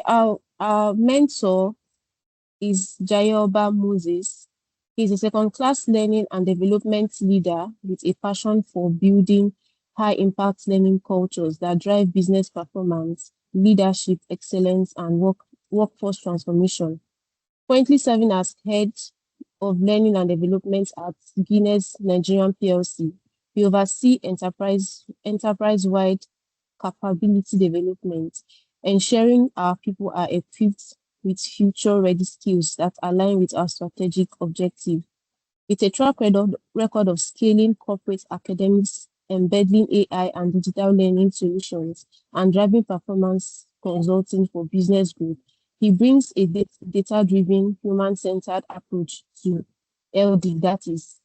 Our mentor is Jayeoba Moses. He's a second-class learning and development leader with a passion for building high-impact learning cultures that drive business performance, leadership excellence, and workforce transformation. Currently serving as head of learning and development at Guinness Nigerian PLC, he oversees enterprise-wide capability development, ensuring our people are equipped with future-ready skills that align with our strategic objective. With a track record of scaling corporate academics, embedding AI and digital learning solutions, and driving performance consulting for business growth, he brings a data-driven, human-centered approach to LD, that is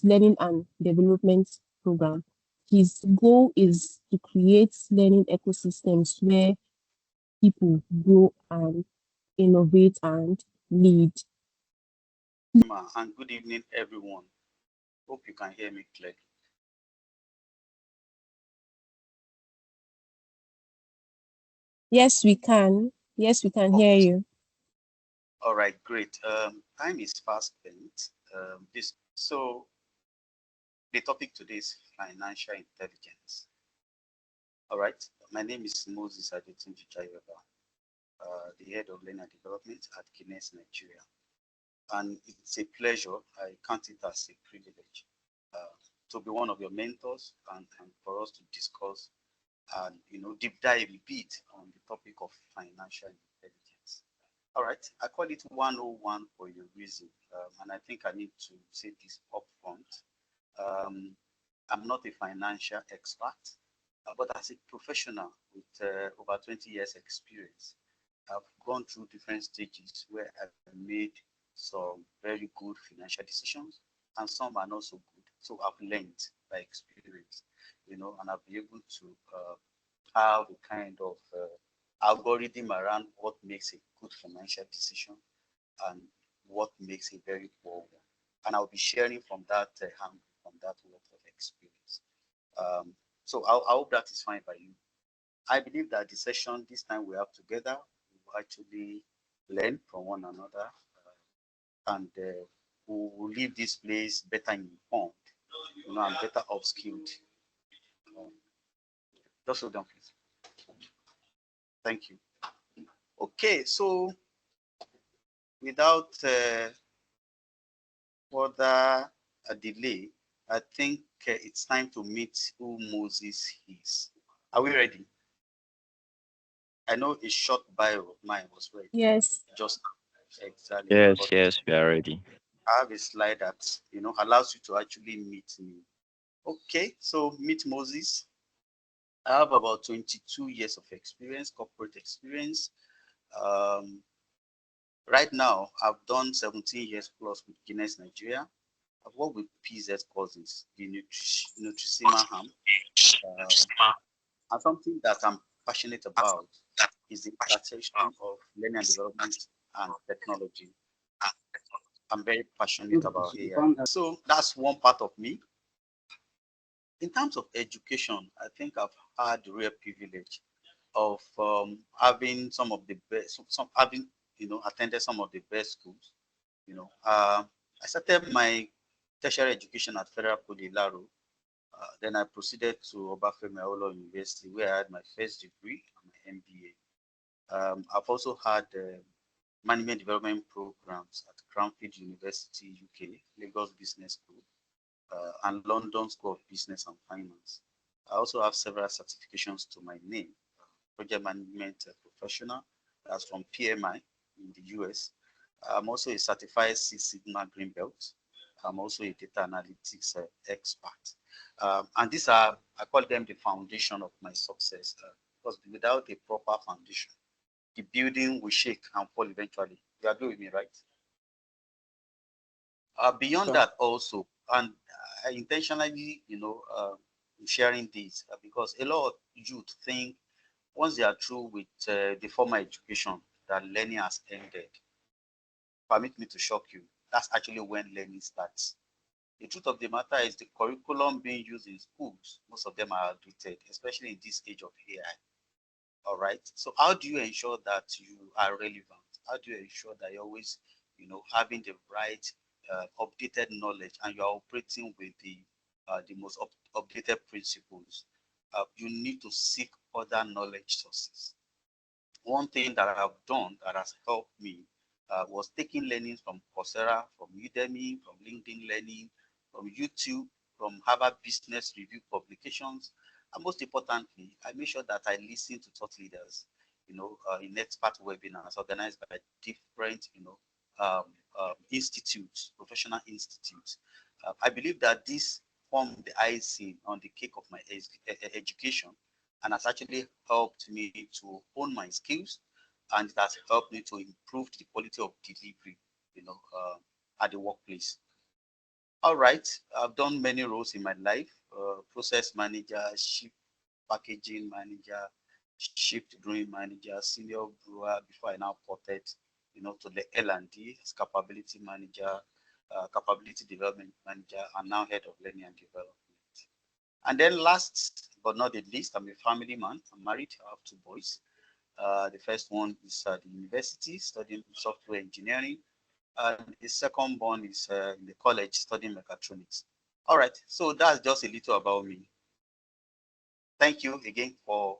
learning and development program. His goal is to create learning ecosystems where people grow and innovate and lead. And good evening, everyone. Hope you can hear me clearly. Yes, we can. Yes, we can hear you. All right, great. Time is fast spent. So the topic today is financial intelligence. All right, my name is Moses Adetunji Jayeoba, the head of learning and development at Guinness Nigeria. And it's a pleasure, I count it as a privilege, to be one of your mentors and for us to discuss and deep dive a bit on the topic of financial intelligence. All right, I call it 101 for a reason, and I think I need to say this up front. I'm not a financial expert, but as a professional with over 20 years experience, I've gone through different stages where I've made some very good financial decisions and some are not so good. So I've learned by experience, and I've been able to have a kind of algorithm around what makes a good financial decision and what makes a very poor one. And I'll be sharing from that from that wealth of experience. So I hope that is fine by you. I believe that the session this time we have together will actually learn from one another and we will leave this place better informed, and better upskilled. Just hold on, please. Thank you. Okay, so without further delay, I think it's time to meet who Moses is. Are we ready? I know a short bio of mine was ready. Yes. Just exactly. Yes, we are ready. I have a slide that allows you to actually meet me. Okay, so meet Moses. I have about 22 years of experience, corporate experience. Right now, I've done 17 years plus with Guinness Nigeria. I've worked with PZ Cousins, the Nutrisima Ham. And something that I'm passionate about is the intersection of learning and development and technology. I'm very passionate about AI. So that's one part of me. In terms of education, I think I've had the real privilege of having some of the best, attended some of the best schools. I started my tertiary education at Federal Poly Laro. Then I proceeded to Obafemi Awolowo University, where I had my first degree and my MBA. I've also had management development programs at Cranfield University, UK, Lagos Business School, and London School of Business and Finance. I also have several certifications to my name. Project management professional, that's from PMI in the US. I'm also a certified Six Sigma Green Belt. I'm also a data analytics expert. And these are, I call them the foundation of my success, because without a proper foundation, the building will shake and fall eventually. You agree with me, right? Beyond that also, and I intentionally, sharing this because a lot of youth think once they are through with the formal education that learning has ended. Permit me to shock you. That's actually when learning starts. The truth of the matter is the curriculum being used in schools, most of them are outdated, especially in this age of AI. right? So how do you ensure that you are relevant? How do you ensure that you're always, having the right updated knowledge and you're operating with the most updated principles? You need to seek other knowledge sources. One thing that I've done that has helped me was taking learnings from Coursera, from Udemy, from LinkedIn Learning, from YouTube, from Harvard Business Review publications. And most importantly, I make sure that I listen to thought leaders, in expert webinars organized by different, um, institutes, professional institutes. I believe that this formed the icing on the cake of my education and has actually helped me to hone my skills, and it has helped me to improve the quality of delivery, at the workplace. All right, I've done many roles in my life: process manager, shift packaging manager, shift brewing manager, senior brewer. Before I now ported, to the L&D as capability manager, capability development manager, and now head of learning and development. And then last but not the least, I'm a family man. I'm married. I have two boys. The first one is at the university studying software engineering, and the second one is in the college studying mechatronics. All right, so that's just a little about me. Thank you again for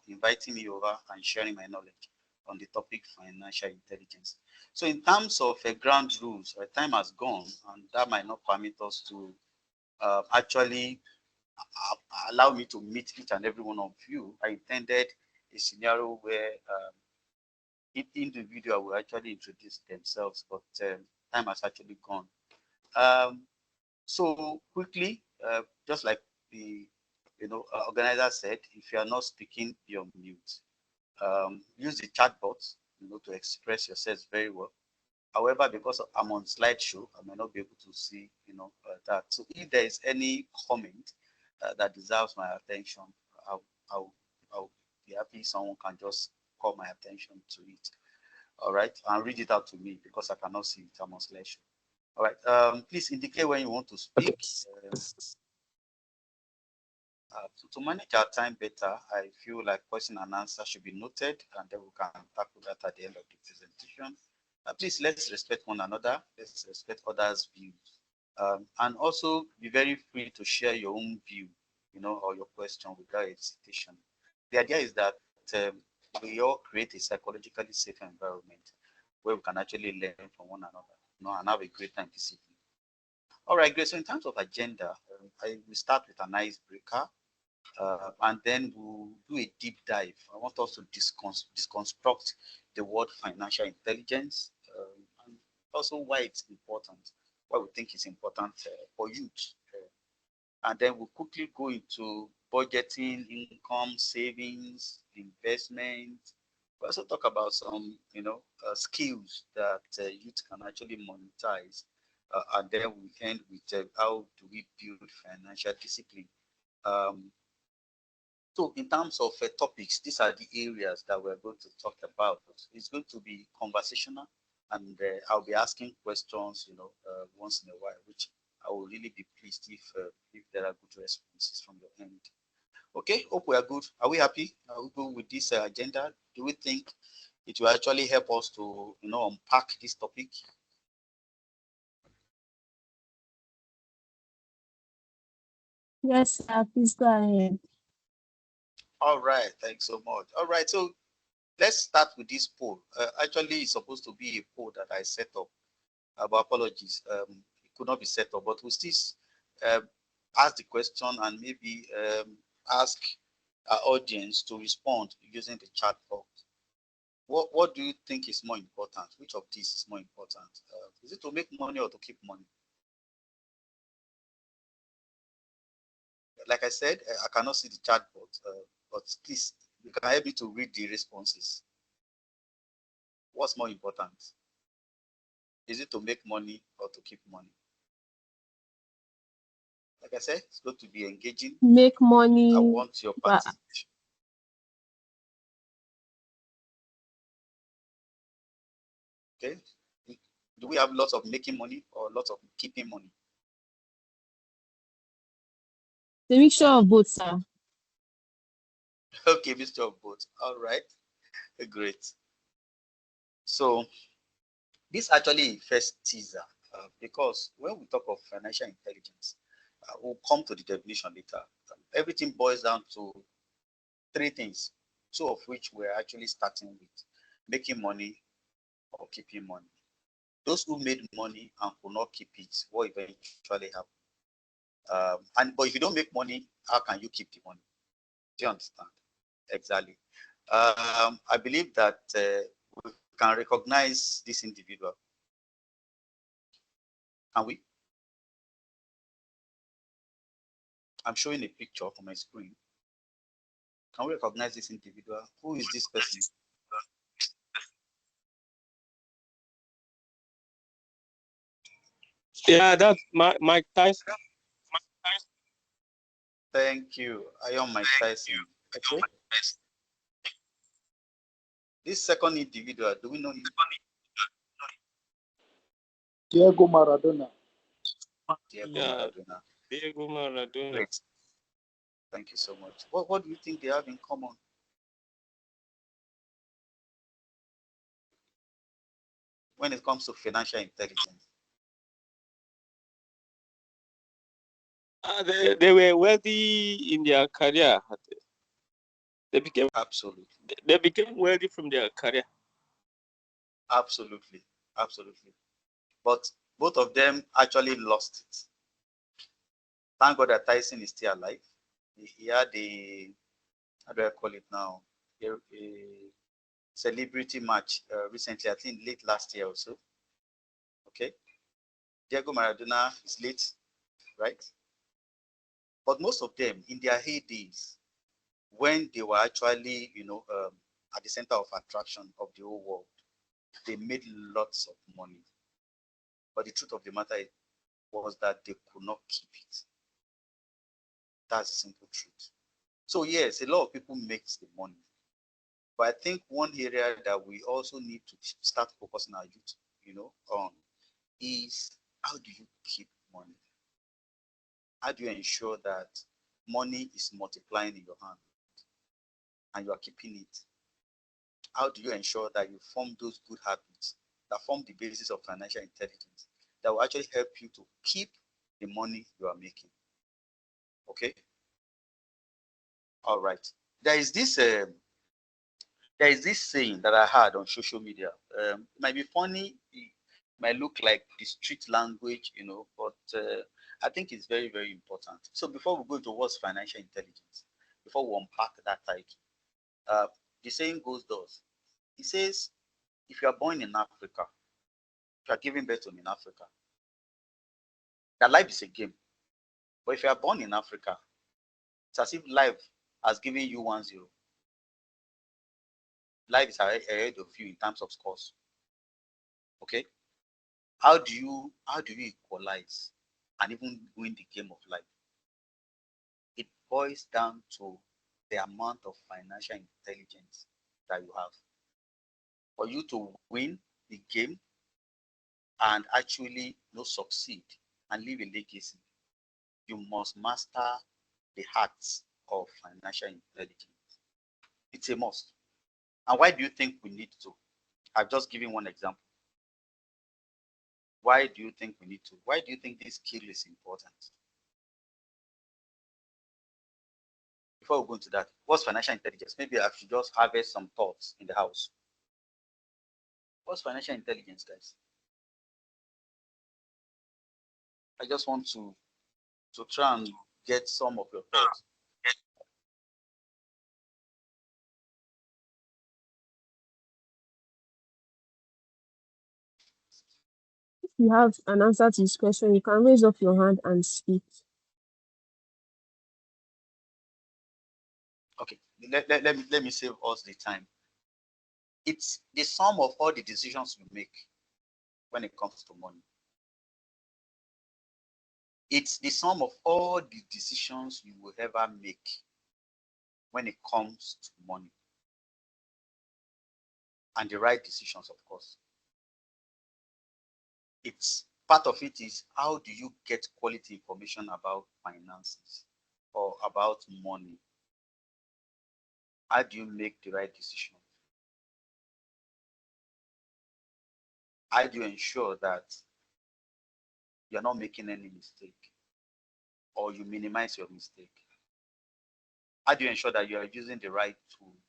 inviting me over and sharing my knowledge on the topic financial intelligence. So in terms of ground rules, time has gone, and that might not permit us to actually allow me to meet each and every one of you. I intended a scenario where each individual will actually introduce themselves, but time has actually gone. So quickly, just like the organizer said, if you are not speaking, you're mute. Use the chat box, to express yourself very well. However, because I'm on slideshow, I may not be able to see, that. So if there is any comment that deserves my attention, I'll, I'll, I'll be happy someone can just call my attention to it. All right, and read it out to me because I cannot see it. I'm on slideshow. All right, please indicate when you want to Okay. speak. To manage our time better, I feel like question and answer should be noted, and then we can tackle that at the end of the presentation. Please, let's respect one another. Let's respect others' views. And also be very free to share your own view, or your question without hesitation. The idea is that we all create a psychologically safe environment where we can actually learn from one another, and have a great time this evening. All right, great. So in terms of agenda, I will start with an icebreaker, and then we'll do a deep dive. I want us to disconstruct the word financial intelligence, and also why it's important, why we think it's important for youth. And then we'll quickly go into budgeting, income, savings, investment. We also talk about some, skills that youth can actually monetize. And then we end with how do we build financial discipline. Um, so in terms of topics, these are the areas that we're going to talk about. It's going to be conversational, and I'll be asking questions, once in a while, which I will really be pleased if there are good responses from your end. Okay, hope we are good. Are we happy? Are we good with this agenda? Do we think it will actually help us to, unpack this topic? Yes, sir. Please go ahead. All right, thanks so much. All right, so let's start with this poll. Actually, it's supposed to be a poll that I set up. But apologies, it could not be set up, but we'll still ask the question and maybe ask our audience to respond using the chat box. What do you think is more important? Which of these is more important? Is it to make money or to keep money? Like I said, I cannot see the chat box, but please, you can help me to read the responses. What's more important? Is it to make money or to keep money? Like I said, it's going to be engaging. Make I money, want your but participation. Okay. Do we have lots of making money or lots of keeping money? the mixture of both, sir. Okay, Mr. of both. All right, great. So this actually first teaser because when we talk of financial intelligence, we'll come to the definition later. Everything boils down to three things, two of which we're actually starting with: making money or keeping money. Those who made money and could not keep it, what eventually happened? But if you don't make money, how can you keep the money? Do you understand? Exactly. I believe that we can recognize this individual. Can we? I'm showing a picture on my screen. Can we recognize this individual? Who is this person? Yeah, that's Mike Tyson. Thank you. I am Mike Tyson. Okay. This second individual, do we know him? Diego Maradona. Diego Yeah, Maradona. Diego Maradona. Great. Thank you so much. What do you think they have in common? When it comes to financial intelligence? They were wealthy in their career. They became Absolutely. they became wealthy from their career. Absolutely. Absolutely. But both of them actually lost it. Thank God that Tyson is still alive. He had a, how do I call it now? A celebrity match recently, I think late last year or so. Okay. Diego Maradona is late, right? But most of them in their heydays, when they were actually, at the center of attraction of the whole world, they made lots of money. But the truth of the matter was that they could not keep it. That's the simple truth. So yes, a lot of people make the money. But I think one area that we also need to start focusing our youth, on is how do you keep money? How do you ensure that money is multiplying in your hand and you are keeping it? How do you ensure that you form those good habits that form the basis of financial intelligence that will actually help you to keep the money you are making? Okay. All right. There is this saying that I heard on social media. It might be funny, it might look like the street language, but I think it's very, very important. So before we go into what's financial intelligence, before we unpack that title, uh, the saying goes thus. It says, if you are born in Africa, if you are giving birth to in Africa, that life is a game. But if you are born in Africa, it's as if life has given you 1-0. Life is ahead of you in terms of scores. Okay. How do you equalize and even win the game of life? It boils down to the amount of financial intelligence that you have. For you to win the game and actually succeed and leave a legacy, you must master the arts of financial intelligence. It's a must. And why do you think we need to? I've just given one example. Why do you think we need to? Why do you think this skill is important? Before we go into that, what's financial intelligence? Maybe I should just harvest some thoughts in the house. What's financial intelligence, guys? I just want to try and get some of your thoughts. If you have an answer to this question, you can raise up your hand and speak. Okay, let me save us the time. It's the sum of all the decisions you make when it comes to money. It's the sum of all the decisions you will ever make when it comes to money. And the right decisions, of course. It's part of it is how do you get quality information about finances or about money? How do you make the right decision? How do you ensure that you're not making any mistake or you minimize your mistake? How do you ensure that you are using the right tools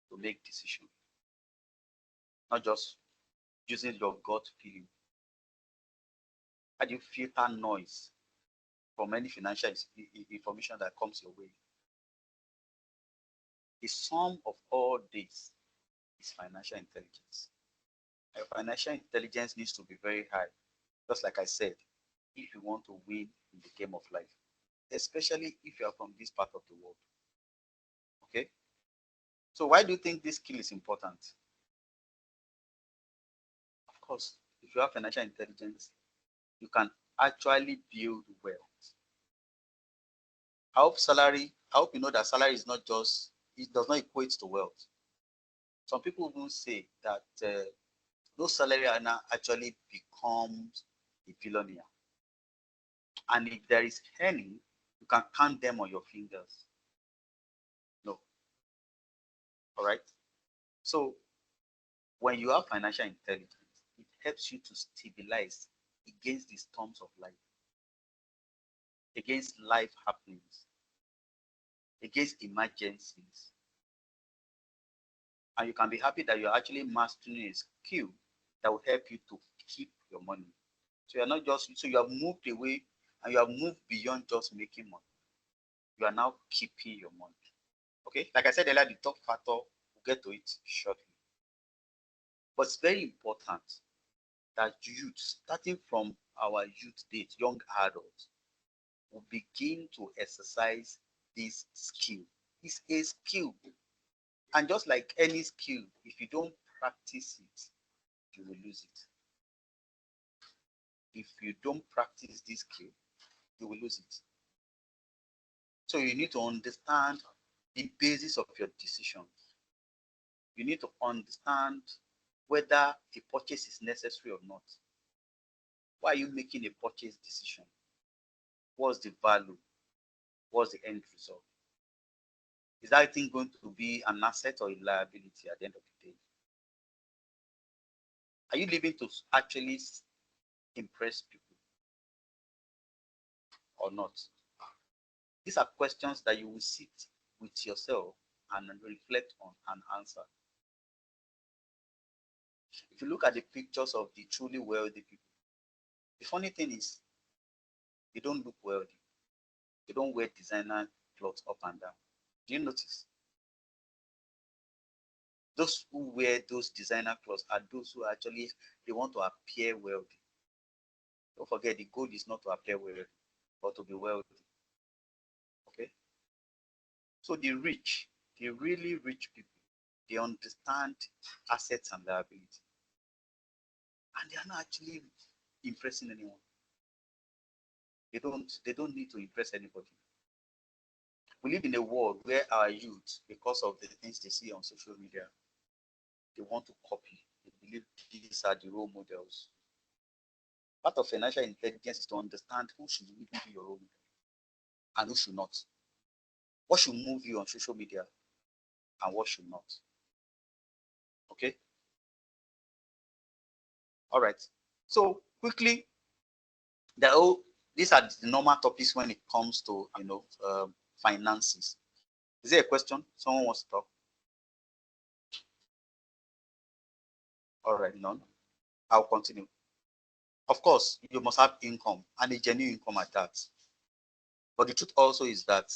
to make decisions, not just using your gut feeling? How do you filter noise from any financial information that comes your way? The sum of all this is financial intelligence. Your financial intelligence needs to be very high, just like I said, if you want to win in the game of life, especially if you are from this part of the world. Okay? So why do you think this skill is important? Of course, if you have financial intelligence, you can actually build wealth. I hope you know that salary is not just, it does not equate to wealth. Some people will say that those salary earner actually becomes a billionaire. And if there is any, you can count them on your fingers. No. All right. So when you have financial intelligence, it helps you to stabilize against the storms of life, against life happenings, against emergencies. And you can be happy that you're actually mastering a skill that will help you to keep your money. So you're not just, so you have moved away and you have moved beyond just making money. You are now keeping your money. Okay, like I said earlier, the top factor, we'll get to it shortly. But it's very important that youth, starting from our youth date, young adults, will begin to exercise this skill. It's a skill. And just like any skill, if you don't practice it, you will lose it. If you don't practice this skill, you will lose it. So you need to understand the basis of your decisions. You need to understand whether a purchase is necessary or not. Why are you making a purchase decision? What's the value? What's the end result? Is that thing going to be an asset or a liability at the end of the day? Are you living to actually impress people or not? These are questions that you will sit with yourself and reflect on and answer. If you look at the pictures of the truly wealthy people, the funny thing is, they don't look wealthy. They don't wear designer clothes up and down. Do you notice? Those who wear those designer clothes are those who actually, they want to appear wealthy. Don't forget, the goal is not to appear wealthy, but to be wealthy. Okay? So the rich, the really rich people, they understand assets and liability. And they are not actually impressing anyone. They don't need to impress anybody. We live in a world where our youth, because of the things they see on social media, they want to copy. They believe these are the role models. Part of financial intelligence is to understand who should really be your role model and who should not. What should move you on social media and what should not. Okay? All right. So quickly, these are the normal topics when it comes to finances. Is there a question? Someone wants to talk? All right, none. I'll continue. Of course, you must have income and a genuine income at that. But the truth also is that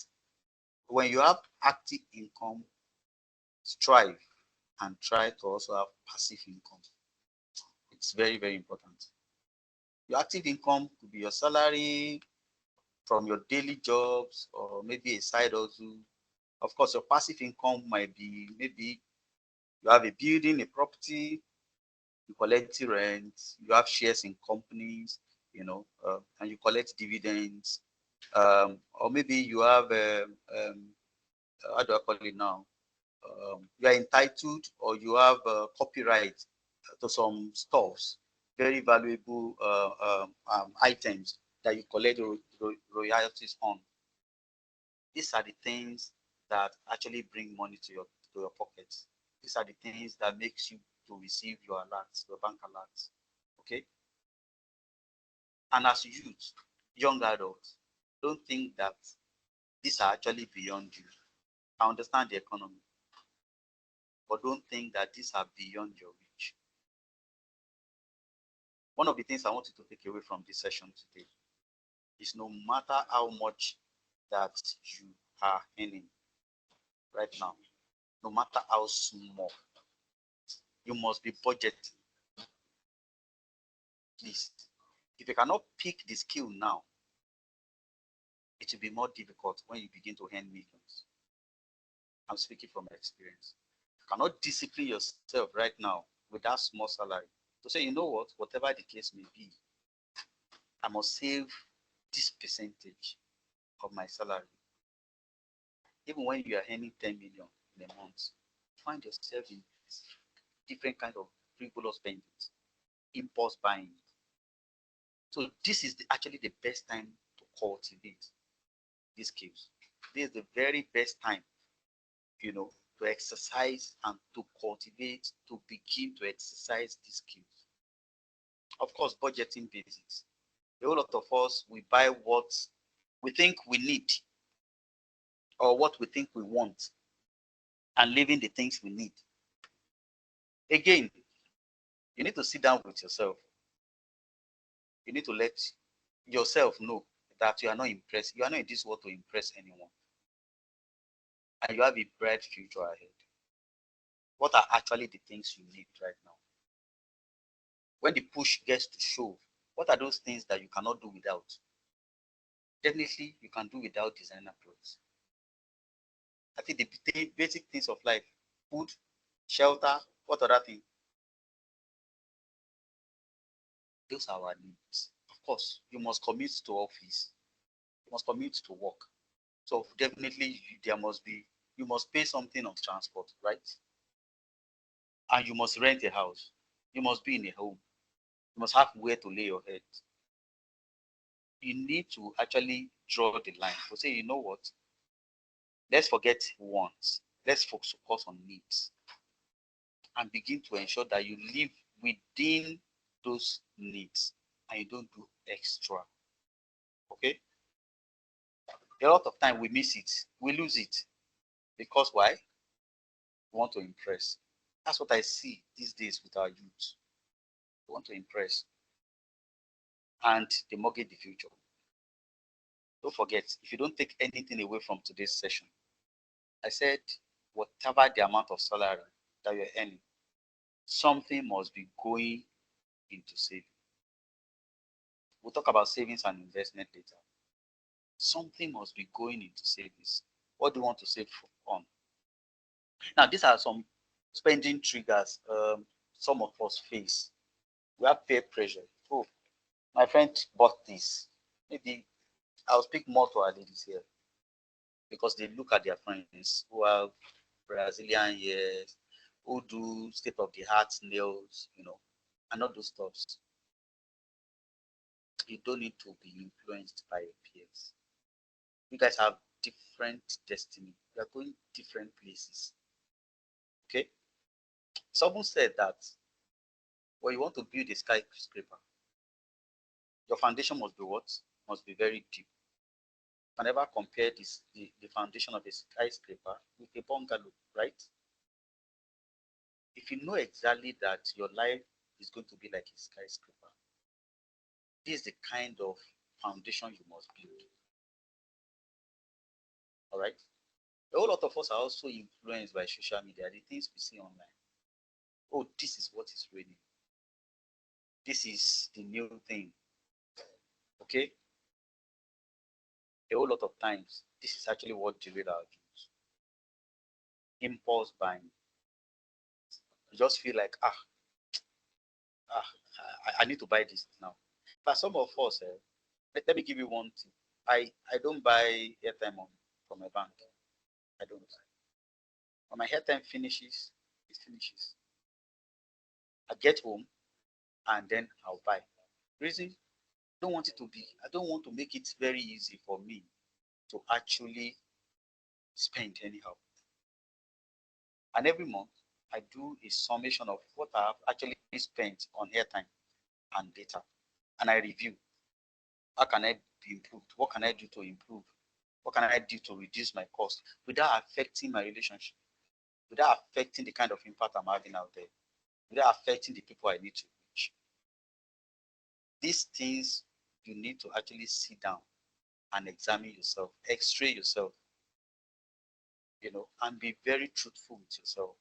when you have active income, strive and try to also have passive income. It's very, very important. Your active income could be your salary from your daily jobs or maybe a side hustle. Of course, your passive income might be maybe you have a building, a property, you collect rent, you have shares in companies, and you collect dividends. Or maybe you have, how do I call it now? You are entitled or you have copyright to some stuffs, very valuable items that you collect royalties on. These are the things that actually bring money to your pockets. These are the things that makes you to receive your alerts, your bank alerts. Okay. And as youth, young adults, don't think that these are actually beyond you. I understand the economy, but don't think that these are beyond your reach. One of the things I want you to take away from this session today is no matter how much that you are earning right now, no matter how small, you must be budgeting. Please, if you cannot pick the skill now, it will be more difficult when you begin to earn millions. I'm speaking from experience. You cannot discipline yourself right now with that small salary to say, you know what, whatever the case may be, I must save this percentage of my salary. Even when you are earning 10 million in a month, find yourself in different kind of frivolous spendings, impulse buying. So this is actually the best time to cultivate these skills. This is the very best time, to exercise and to cultivate, to begin to exercise these skills. Of course, budgeting basics. A whole lot of us, we buy what we think we need or what we think we want and leaving the things we need. Again, you need to sit down with yourself. You need to let yourself know that you are not impressed. You are not in this world to impress anyone. And you have a bright future ahead. What are actually the things you need right now? When the push gets to shove, what are those things that you cannot do without? Definitely, you can do without designer clothes. I think the basic things of life, food, shelter, what other thing? Those are our needs. Of course, you must commit to office. You must commit to work. So definitely you must pay something on transport, right? And you must rent a house. You must be in a home. You must have where to lay your head. You need to actually draw the line to say, you know what? Let's forget wants. Let's focus on needs and begin to ensure that you live within those needs and you don't do extra. Okay? A lot of time we miss it. We lose it. Because why? We want to impress. That's what I see these days with our youth. We want to impress. And they mortgage the future. Don't forget, if you don't take anything away from today's session, I said, whatever the amount of salary that you're earning, something must be going into saving. We'll talk about savings and investment later. Something must be going into savings. What do you want to save on? Now, these are some spending triggers some of us face. We have peer pressure. Oh, my friend bought this. Maybe I'll speak more to our ladies here because they look at their friends who have Brazilian ears, who do state-of-the-art nails, and all those stuffs. You don't need to be influenced by your peers. You guys have different destiny. You are going different places. Okay? Someone said that when you want to build a skyscraper, your foundation must be what? Must be very deep. You can never compare the foundation of a skyscraper with a bungalow, right? If you know exactly that your life is going to be like a skyscraper, this is the kind of foundation you must build. All right? A whole lot of us are also influenced by social media, the things we see online. Oh, this is what is raining. This is the new thing. Okay? A whole lot of times, this is actually what derail our dreams. Impulse buying. You just feel like, I need to buy this now. But some of us, let me give you one thing. I don't buy airtime from my bank. I don't. When my airtime finishes, it finishes. I get home and then I'll buy. Reason? I don't want to make it very easy for me to actually spend anyhow. And every month, I do a summation of what I have actually spent on airtime and data. And I review, how can I be improved? What can I do to improve? What can I do to reduce my cost without affecting my relationship, without affecting the kind of impact I'm having out there, without affecting the people I need to reach? These things you need to actually sit down and examine yourself, x-ray yourself, and be very truthful with yourself.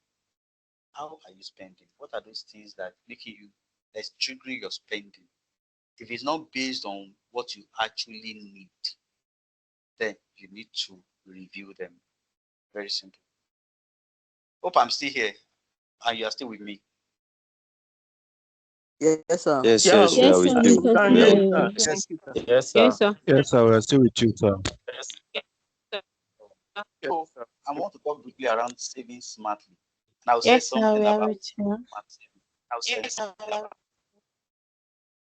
How are you spending? What are those things that making you, that's triggering your spending? If it's not based on what you actually need, then you need to review them. Very simple. Hope I'm still here and you are still with me. Yes, sir. Yes, Yeah, yes, we are Yes, with sir, we you. we can can still hear hear you, you. sir. Yes, Thank you, sir. yes, sir. Yes, sir. Yes, sir, we are still with you, sir. Yes, So sir. I want to talk briefly around saving smartly. And I'll say Yes, sir, something we are about with you. smart saving. I'll say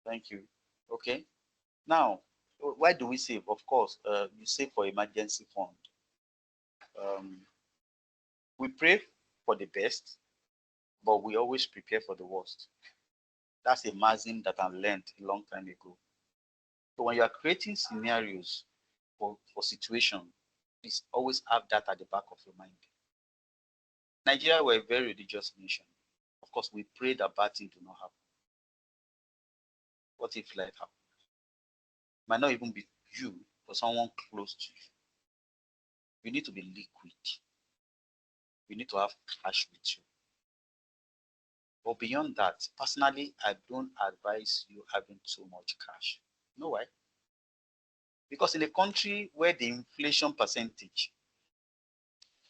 thank you. Okay. Now, why do we save? Of course, you save for emergency fund. Um, we pray for the best, but we always prepare for the worst. That's a maxim that I learned a long time ago. So when you are creating scenarios for situation, please always have that at the back of your mind. Nigeria were a very religious nation. Of course, we pray that bad things do not happen. What if life happens? Might not even be you, but someone close to you. You need to be liquid. You need to have cash with you. But beyond that, personally, I don't advise you having too much cash. You know why? Because in a country where the inflation percentage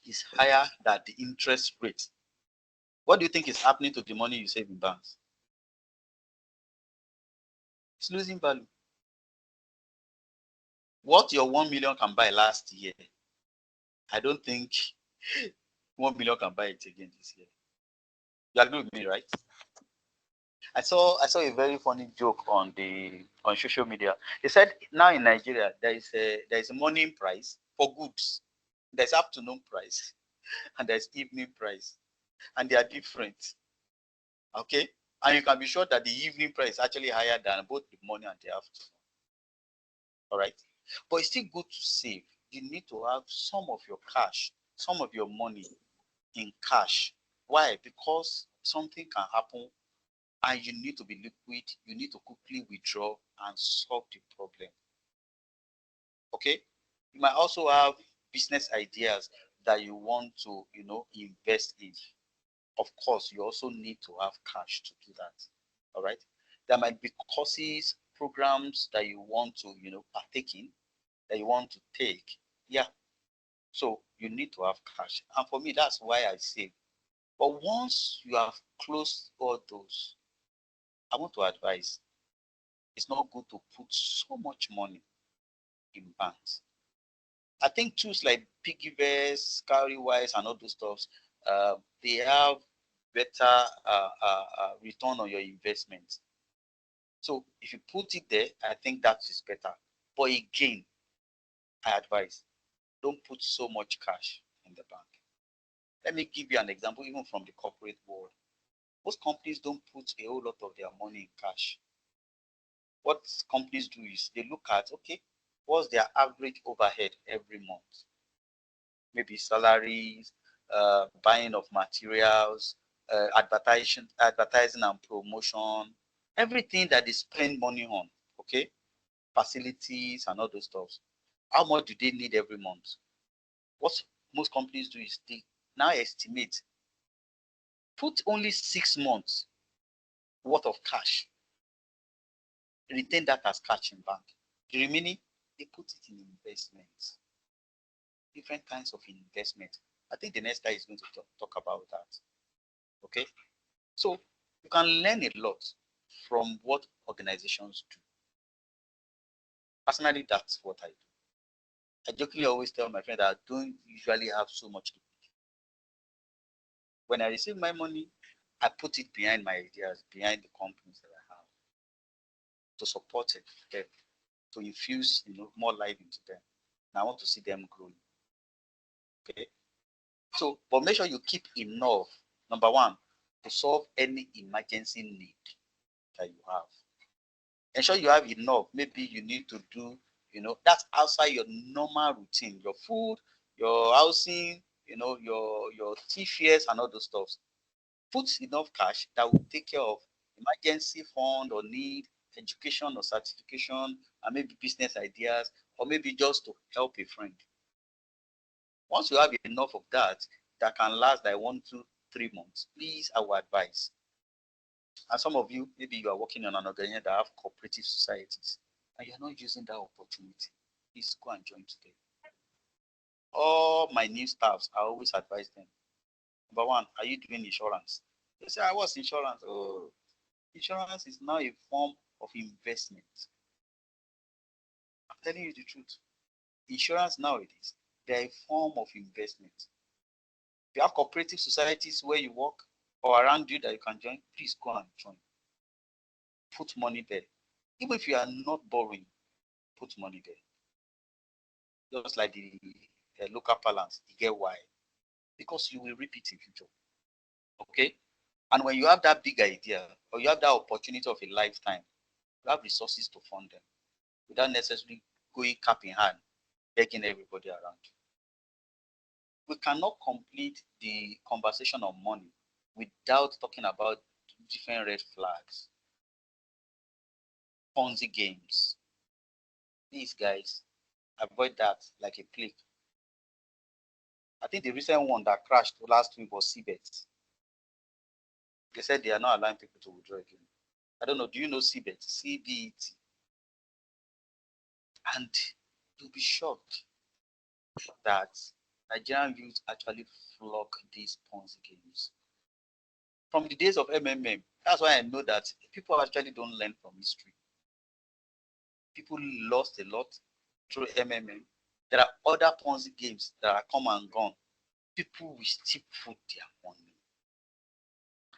is higher than the interest rate, what do you think is happening to the money you save in banks? It's losing value. What your 1 million can buy last year, I don't think 1 million can buy it again this year. You agree with me, right? I saw a very funny joke on social media. They said now in Nigeria there is a morning price for goods. There's afternoon price and there's evening price, and they are different. Okay, and you can be sure that the evening price is actually higher than both the morning and the afternoon. All right, but it's still good to save. You need to have some of your cash, some of your money in cash. Why? Because something can happen and you need to be liquid. You need to quickly withdraw and solve the problem. Okay, you might also have business ideas that you want to invest in. Of course, you also need to have cash to do that. All right, there might be courses, programs that you want to partake in, that you want to take. Yeah, so you need to have cash, and for me that's why I save. But once you have closed all those, I want to advise, it's not good to put so much money in banks. I think tools like Piggyverse, Cowrywise, and all those stuffs, they have better return on your investment. So if you put it there, I think that is better. But again, I advise, don't put so much cash in the bank. Let me give you an example, even from the corporate world. Most companies don't put a whole lot of their money in cash. What companies do is they look at, okay, what's their average overhead every month? Maybe salaries, buying of materials, advertising and promotion, everything that they spend money on, okay? Facilities and all those stuff. How much do they need every month? What most companies do is they now estimate, put only 6 months worth of cash, retain that as cash in bank. The remaining, they put it in investments, different kinds of investment. I think the next guy is going to talk about that. Okay, so you can learn a lot from what organizations do. Personally, that's what I do. I jokingly always tell my friend that I don't usually have so much liquidity. When I receive my money, I put it behind my ideas, behind the companies that I have, to support it, them, to infuse more life into them. And I want to see them growing. Okay. So, but make sure you keep enough, number one, to solve any emergency need that you have. Ensure you have enough. Maybe you need to do, that's outside your normal routine, your food, your housing, your tea fares and all those stuff. Put enough cash that will take care of emergency fund or need, education or certification, and maybe business ideas, or maybe just to help a friend. Once you have enough of that can last like 1 to 3 months, please, I will advise. And some of you, maybe you are working on an organization that have cooperative societies and you're not using that opportunity. Please go and join today. All my new staffs, I always advise them. Number one, are you doing insurance? They say, what's insurance? Oh, insurance is now a form of investment. I'm telling you the truth. Insurance nowadays, they're a form of investment. If you have cooperative societies where you work or around you that you can join, please go and join. Put money there. Even if you are not borrowing, put money there. Just like the local balance, you get why? Because you will reap it in future. Okay? And when you have that big idea or you have that opportunity of a lifetime, you have resources to fund them without necessarily going cap in hand, begging everybody around you. We cannot complete the conversation on money without talking about different red flags. Ponzi games. These guys, avoid that like a plague. I think the recent one that crashed last week was CBET. They said they are not allowing people to withdraw again. I don't know. Do you know CBET? CBET. And you'll be shocked that Nigerian youth actually flock these Ponzi games. From the days of MMM, that's why I know that people actually don't learn from history. People lost a lot through MMM. There are other Ponzi games that are come and gone. People will still put their money.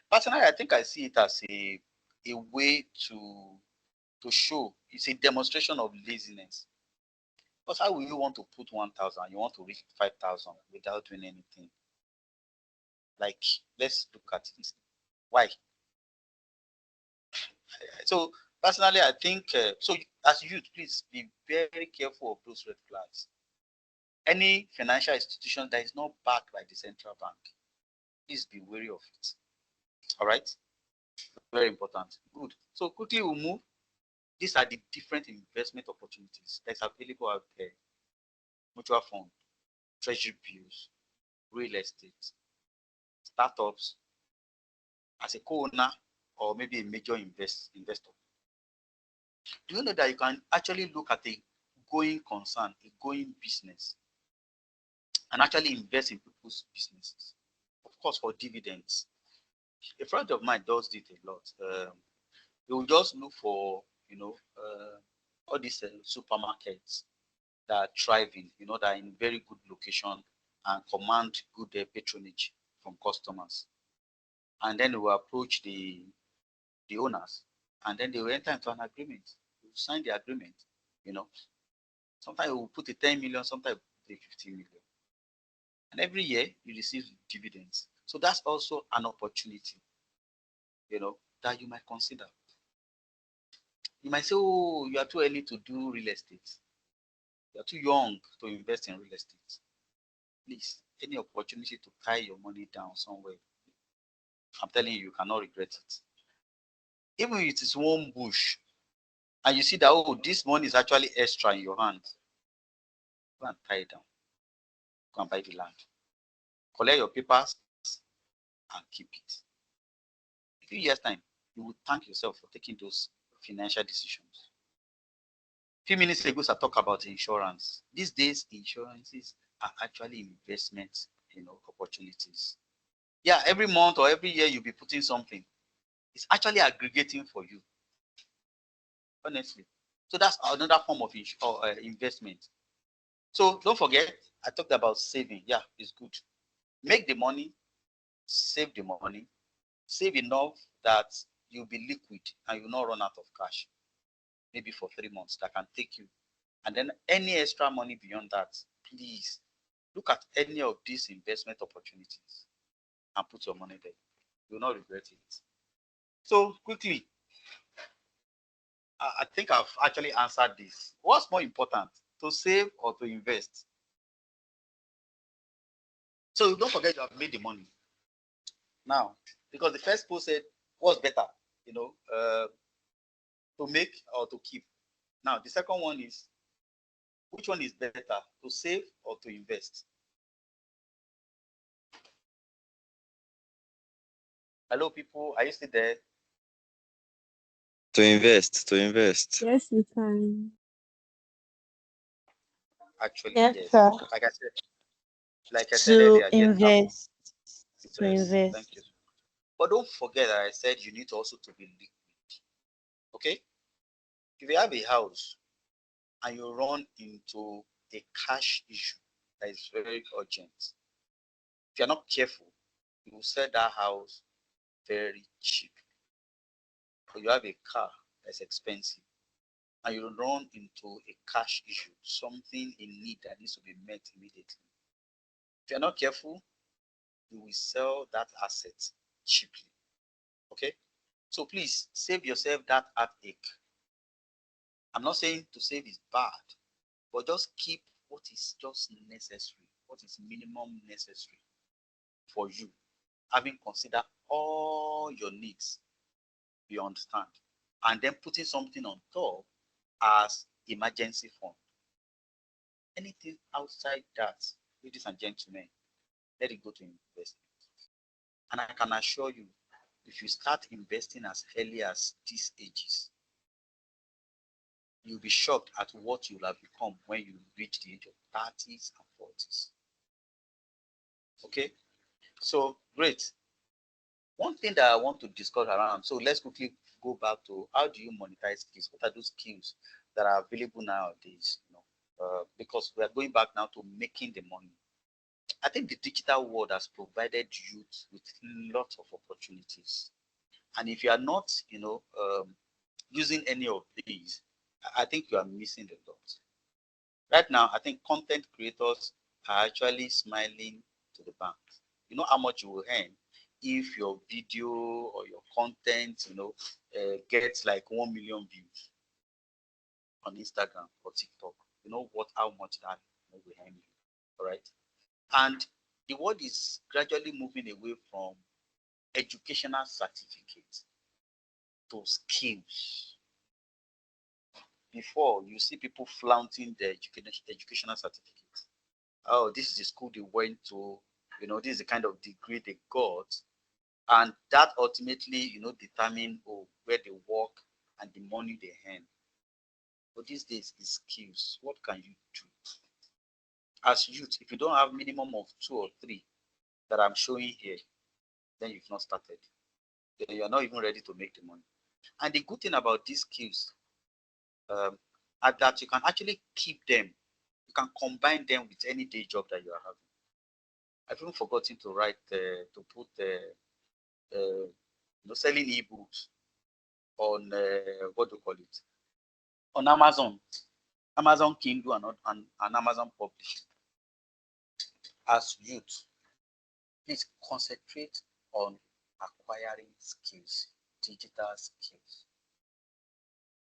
Personally, I think I see it as a way to show. It's a demonstration of laziness. Because how will you want to put 1,000? You want to reach 5,000 without doing anything? Like, let's look at it. Why? So personally, I think so. As youth, please be very careful of those red flags. Any financial institution that is not backed by the central bank, please be wary of it. All right, very important. Good. So quickly we'll move. These are the different investment opportunities that's available out there: mutual fund, treasury bills, real estate, startups, as a co-owner or maybe a major investor. Do you know that you can actually look at a going concern, a going business, and actually invest in people's businesses? Of course, for dividends. A friend of mine does it a lot. He will just look for, all these supermarkets that are thriving, that are in very good location and command good patronage from customers. And then we will approach the owners, and then they will enter into an agreement. We will sign the agreement, Sometimes we will put a 10 million, sometimes a 15 million. And every year you receive dividends. So that's also an opportunity, that you might consider. You might say, oh, you are too early to do real estate. You are too young to invest in real estate. Please, any opportunity to tie your money down somewhere, I'm telling you, you cannot regret it. Even if it is one bush, and you see that, oh, this money is actually extra in your hand, go and tie it down. Go and buy the land. Collect your papers and keep it. In a few years' time, you will thank yourself for taking those financial decisions. A few minutes ago, I talked about insurance. These days, insurances are actually investment, opportunities. Yeah, every month or every year you'll be putting something. It's actually aggregating for you. Honestly. So that's another form of investment. So don't forget, I talked about saving. Yeah, it's good. Make the money, save the money, save enough that you'll be liquid and you'll not run out of cash. Maybe for 3 months that can take you. And then any extra money beyond that, please Look at any of these investment opportunities and put your money there. You will not regret it. So quickly, I think I've actually answered this. What's more important, to save or to invest? So don't forget you have made the money. Now, because the first post said, what's better, to make or to keep? Now, the second one is, which one is better, to save or to invest? Hello, people. Are you still there? To invest, to invest. Yes, we can. Actually, Yes, yes. sir. Like I said To earlier, yes. invest. To Invest. invest. Thank you. But don't forget that I said you need also to be liquid. Okay? If you have a house and you run into a cash issue that is very urgent, if you're not careful, you will sell that house very cheap. Or you have a car that's expensive and you run into a cash issue, something in need that needs to be met immediately. If you're not careful, you will sell that asset cheaply. Okay? So please save yourself that heartache. I'm not saying to save is bad, but just keep what is just necessary, what is minimum necessary for you, having considered all your needs, you understand, and then putting something on top as emergency fund. Anything outside that, ladies and gentlemen, let it go to investment. And I can assure you, if you start investing as early as these ages, you'll be shocked at what you'll have become when you reach the age of 30s and 40s. Okay, so great. One thing that I want to discuss around, so let's quickly go back to how do you monetize skills? What are those skills that are available nowadays? Because we are going back now to making the money. I think the digital world has provided youth with lots of opportunities. And if you are not, using any of these, I think you are missing the lot. Right now, I think content creators are actually smiling to the bank. You know how much you will earn if your video or your content, gets like 1 million views on Instagram or TikTok. You know how much that will earn you. All right. And the world is gradually moving away from educational certificates to skills. Before, you see people flaunting their educational certificates. Oh, this is the school they went to, this is the kind of degree they got. And that ultimately, determine where they work and the money they earn. But these days is skills. What can you do? As youth, if you don't have minimum of 2 or 3 that I'm showing here, then you've not started. Then you're not even ready to make the money. And the good thing about these skills are that you can actually keep them. You can combine them with any day job that you are having. I've even forgotten to write, to put, selling ebooks on, what do you call it? On Amazon Kindle and Amazon Publishing. As youth, please concentrate on acquiring skills, digital skills.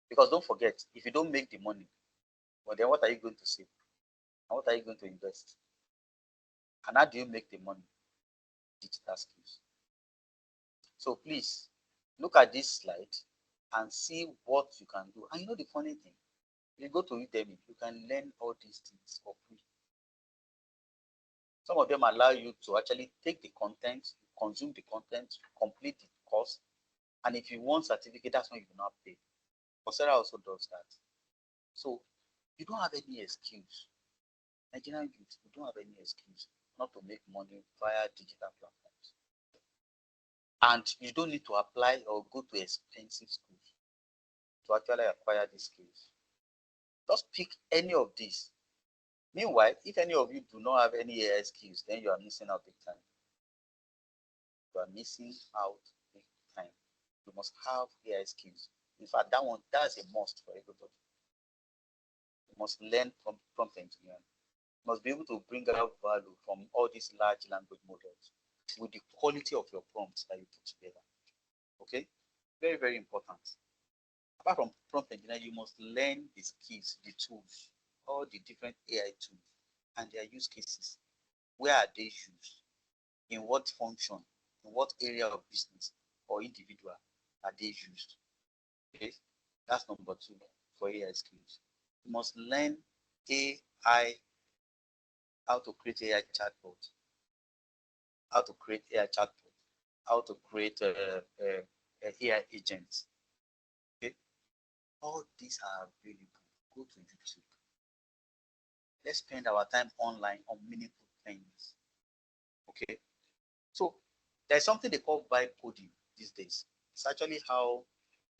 Because don't forget, if you don't make the money, well, then what are you going to save? And what are you going to invest? And how do you make the money? Digital skills. So please look at this slide and see what you can do. And the funny thing, you go to Udemy, you can learn all these things for free. Some of them allow you to actually take the content, consume the content, complete the course, and if you want certificate, that's when you do not pay. Coursera also does that. So you don't have any excuse. Nigerian youth, you don't have any excuse not to make money via digital platforms. And you don't need to apply or go to expensive schools to actually acquire these skills. Just pick any of these. Meanwhile, if any of you do not have any AI skills, then you are missing out big time. You are missing out big time. You must have AI skills. In fact, that's a must for everybody. You must learn from prompt engineering. must be able to bring out value from all these large language models with the quality of your prompts that you put together. Okay, very, very important. Apart from prompt engineering, you must learn the skills, the tools, all the different AI tools and their use cases. Where are they used? In what function? In what area of business or individual are they used? Okay, that's number 2 for AI skills. You must learn AI, how to create AI chatbot, how to create AI chatbot, how to create AI agents. Okay, all these are available. Go to YouTube. Let's spend our time online on meaningful things. Okay, so there's something they call vibe coding these days. It's actually how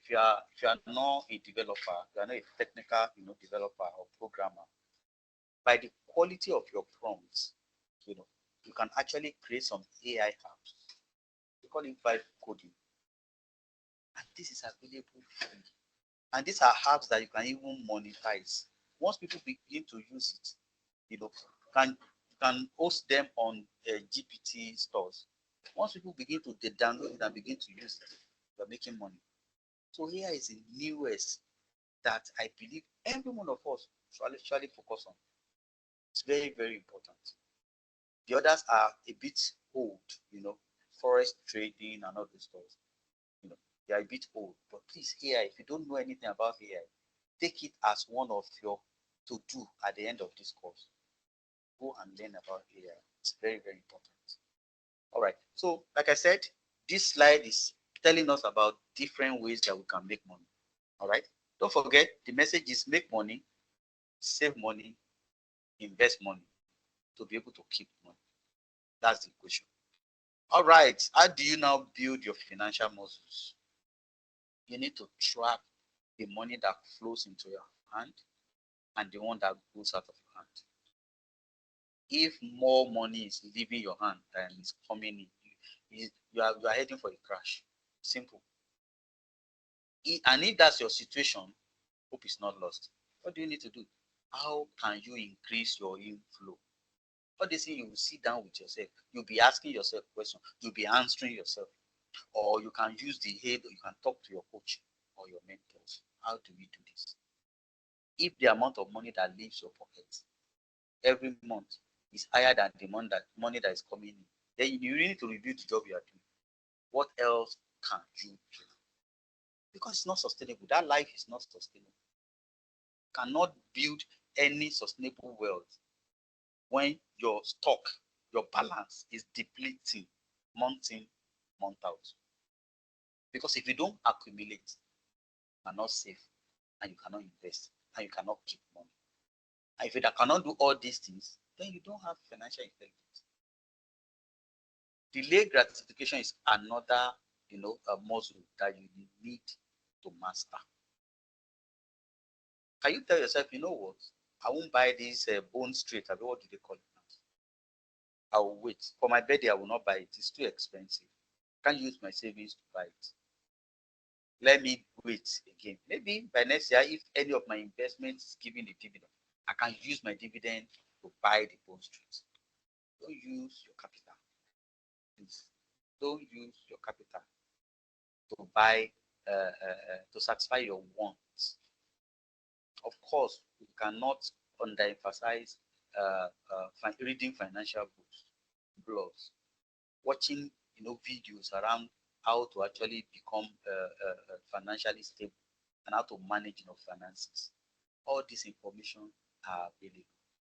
if you are not a developer, you are not a technical developer or programmer, by the quality of your prompts, you can actually create some AI apps. We call it vibe coding, and this is available free. And these are apps that you can even monetize. Once people begin to use it, you can host them on GPT stores. Once people begin to download it and begin to use it, you're making money. So here is the newest that I believe every one of us should actually focus on. It's very, very important. The others are a bit old, forest trading and all those stuff. They are a bit old. But please, AI, if you don't know anything about AI, take it as one of your to do at the end of this course. Go and learn about AI. It's very, very important. All right. So, like I said, this slide is telling us about different ways that we can make money. All right. Don't forget, the message is make money, save money, invest money to be able to keep money. That's the equation. All right. How do you now build your financial muscles? You need to track the money that flows into your hand and the one that goes out of your hand. If more money is leaving your hand than is coming in, you are heading for a crash. Simple. And if that's your situation, hope is not lost. What do you need to do? How can you increase your inflow? All this thing, you will sit down with yourself. You'll be asking yourself questions. You'll be answering yourself. Or you can use the head, or you can talk to your coach or your mentors. How do we do this? If the amount of money that leaves your pocket every month is higher than the money that is coming in, then you really need to review the job you are doing. What else can you do? Because it's not sustainable. That life is not sustainable. You cannot build any sustainable wealth when your stock, your balance is depleting month in, month out. Because if you don't accumulate, you cannot save, and you cannot invest, and you cannot keep money. And if you cannot do all these things, then you don't have financial intelligence. Delayed gratification is another, a muscle that you need to master. Can you tell yourself, you know what? I won't buy this bone straight. What do they call it now? I will wait. For my birthday, I will not buy it. It's too expensive. I can't use my savings to buy it. Let me wait again. Maybe by next year, if any of my investments is giving a dividend, I can use my dividend to buy the bone straight. Don't use your capital. Please. Don't use your capital to buy, to satisfy your wants. Of course, we cannot underemphasize reading financial books, blogs, watching videos around how to actually become financially stable and how to manage finances. All this information are available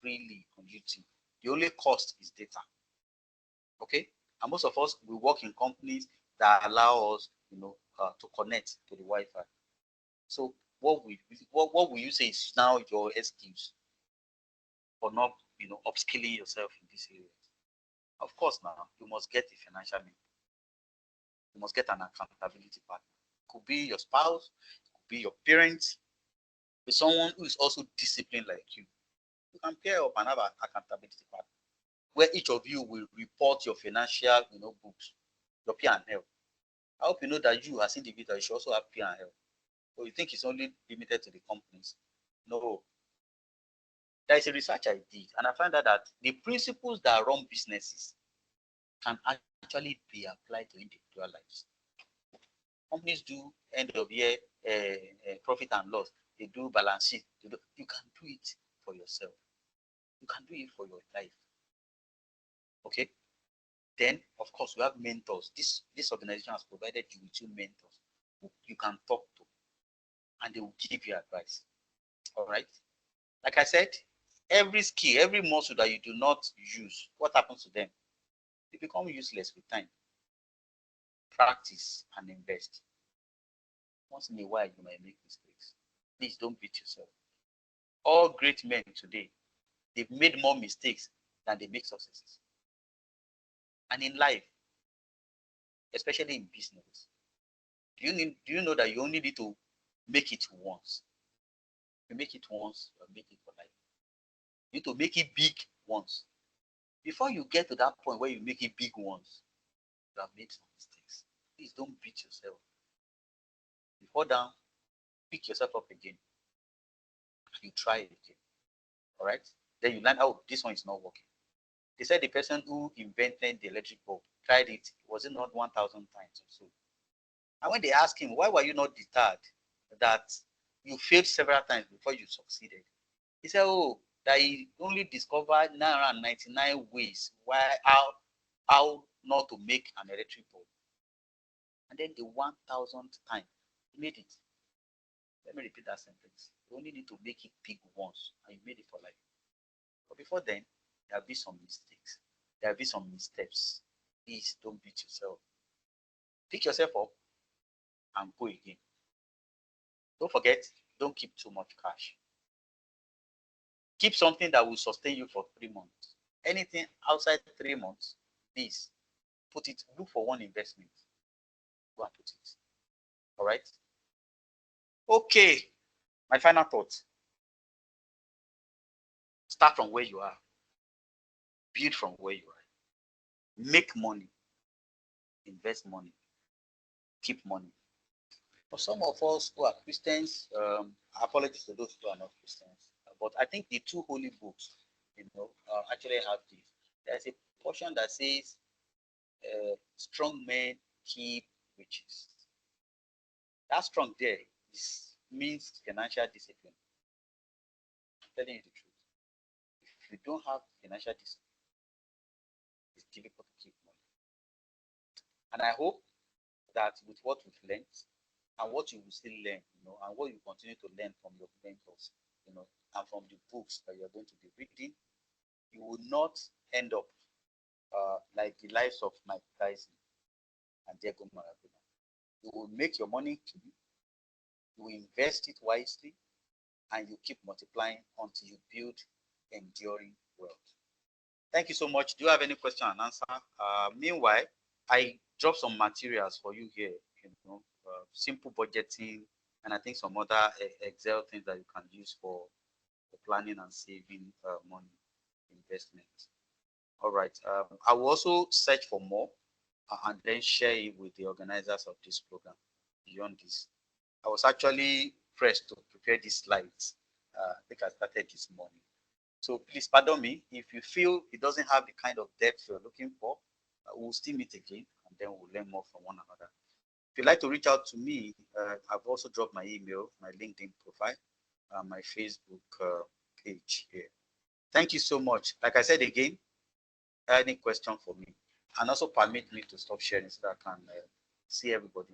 freely on YouTube. The only cost is data. Okay, and most of us, we work in companies that allow us to connect to the Wi-Fi. So what will you say is now your excuse for not upskilling yourself in this area? Of course, now you must get a financial mentor. You must get an accountability partner. It could be your spouse, it could be your parents, be someone who is also disciplined like you. You can pair up and have an accountability partner where each of you will report your financial books, your P&L. I hope you know that you as individual, you should also have P&L. So you think it's only limited to the companies? No. There is a research I did, and I found out that the principles that run businesses can actually be applied to individual lives. Companies do end of year profit and loss. They do balance sheet. You can do it for yourself. You can do it for your life. Okay. Then, of course, we have mentors. This organization has provided you with two mentors who you can talk to, and they will give you advice. All right. Like I said, every skill, every muscle that you do not use, what happens to them? They become useless with time. Practice and invest. Once in a while, you might make mistakes. Please don't beat yourself. All great men today, they've made more mistakes than they make successes. And in life, especially in business, do you know that you only need to make it once? You make it once, you make it for life. You need to make it big once. Before you get to that point where you make it big once, you have made some mistakes. Please don't beat yourself. You fall down, pick yourself up again, and you try it again. All right? Then you learn, oh, this one is not working. They said the person who invented the electric bulb tried it, was it not 1,000 times or so? And when they asked him, why were you not deterred that you failed several times before you succeeded? He said, oh, that he only discovered 999 ways how not to make an electric bulb. And then the 1,000th time, he made it. Let me repeat that sentence. You only need to make it big once, and you made it for life. But before then, there'll be some mistakes. There'll be some missteps. Please don't beat yourself. Pick yourself up and go again. Don't forget, don't keep too much cash. Keep something that will sustain you for 3 months. Anything outside 3 months, please put it, look for one investment. Go and put it. All right. Okay. My final thought. Start from where you are. Build from where you are. Make money. Invest money. Keep money. For some of us who are Christians, apologies to those who are not Christians, but I think the two holy books, actually have this. There's a portion that says, strong men keep riches. That strong there means financial discipline. I'm telling you the truth. If you don't have financial discipline, it's difficult to keep money. And I hope that with what we've learned and what you will still learn, and what you continue to learn from your mentors, and from the books that you're going to be reading, you will not end up like the lives of Mike Tyson and Diego Maradona. You will make your money, you will invest it wisely, and you keep multiplying until you build enduring wealth. Thank you so much. Do you have any question and answer? Meanwhile, I dropped some materials for you here, simple budgeting, and I think some other Excel things that you can use for planning and saving money investment. All right. I will also search for more and then share it with the organizers of this program. Beyond this, I was actually pressed to prepare these slides. I think I started this morning. So please pardon me if you feel it doesn't have the kind of depth you're looking for. We'll still meet again, and then we'll learn more from one another. If you'd like to reach out to me, I've also dropped my email, my LinkedIn profile, my Facebook page here. Thank you so much. Like I said again, any question for me, and also permit me to stop sharing so that I can see everybody.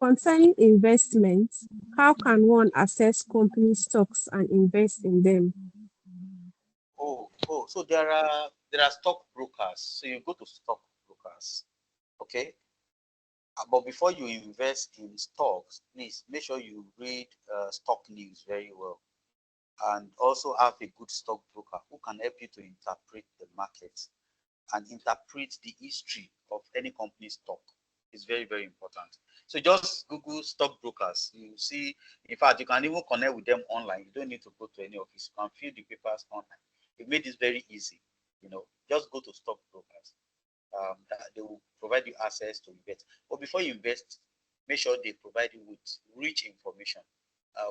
Concerning investments, how can one assess company stocks and invest in them? So there are stock brokers. So you go to stock brokers, okay? But before you invest in stocks, please make sure you read stock news very well, and also have a good stock broker who can help you to interpret the market and interpret the history of any company stock. It's very, very important. So just Google stock brokers. You see, in fact, you can even connect with them online. You don't need to go to any office. You can fill the papers online. It made this very easy. Just go to stock brokers. They will provide you access to invest. But before you invest, make sure they provide you with rich information.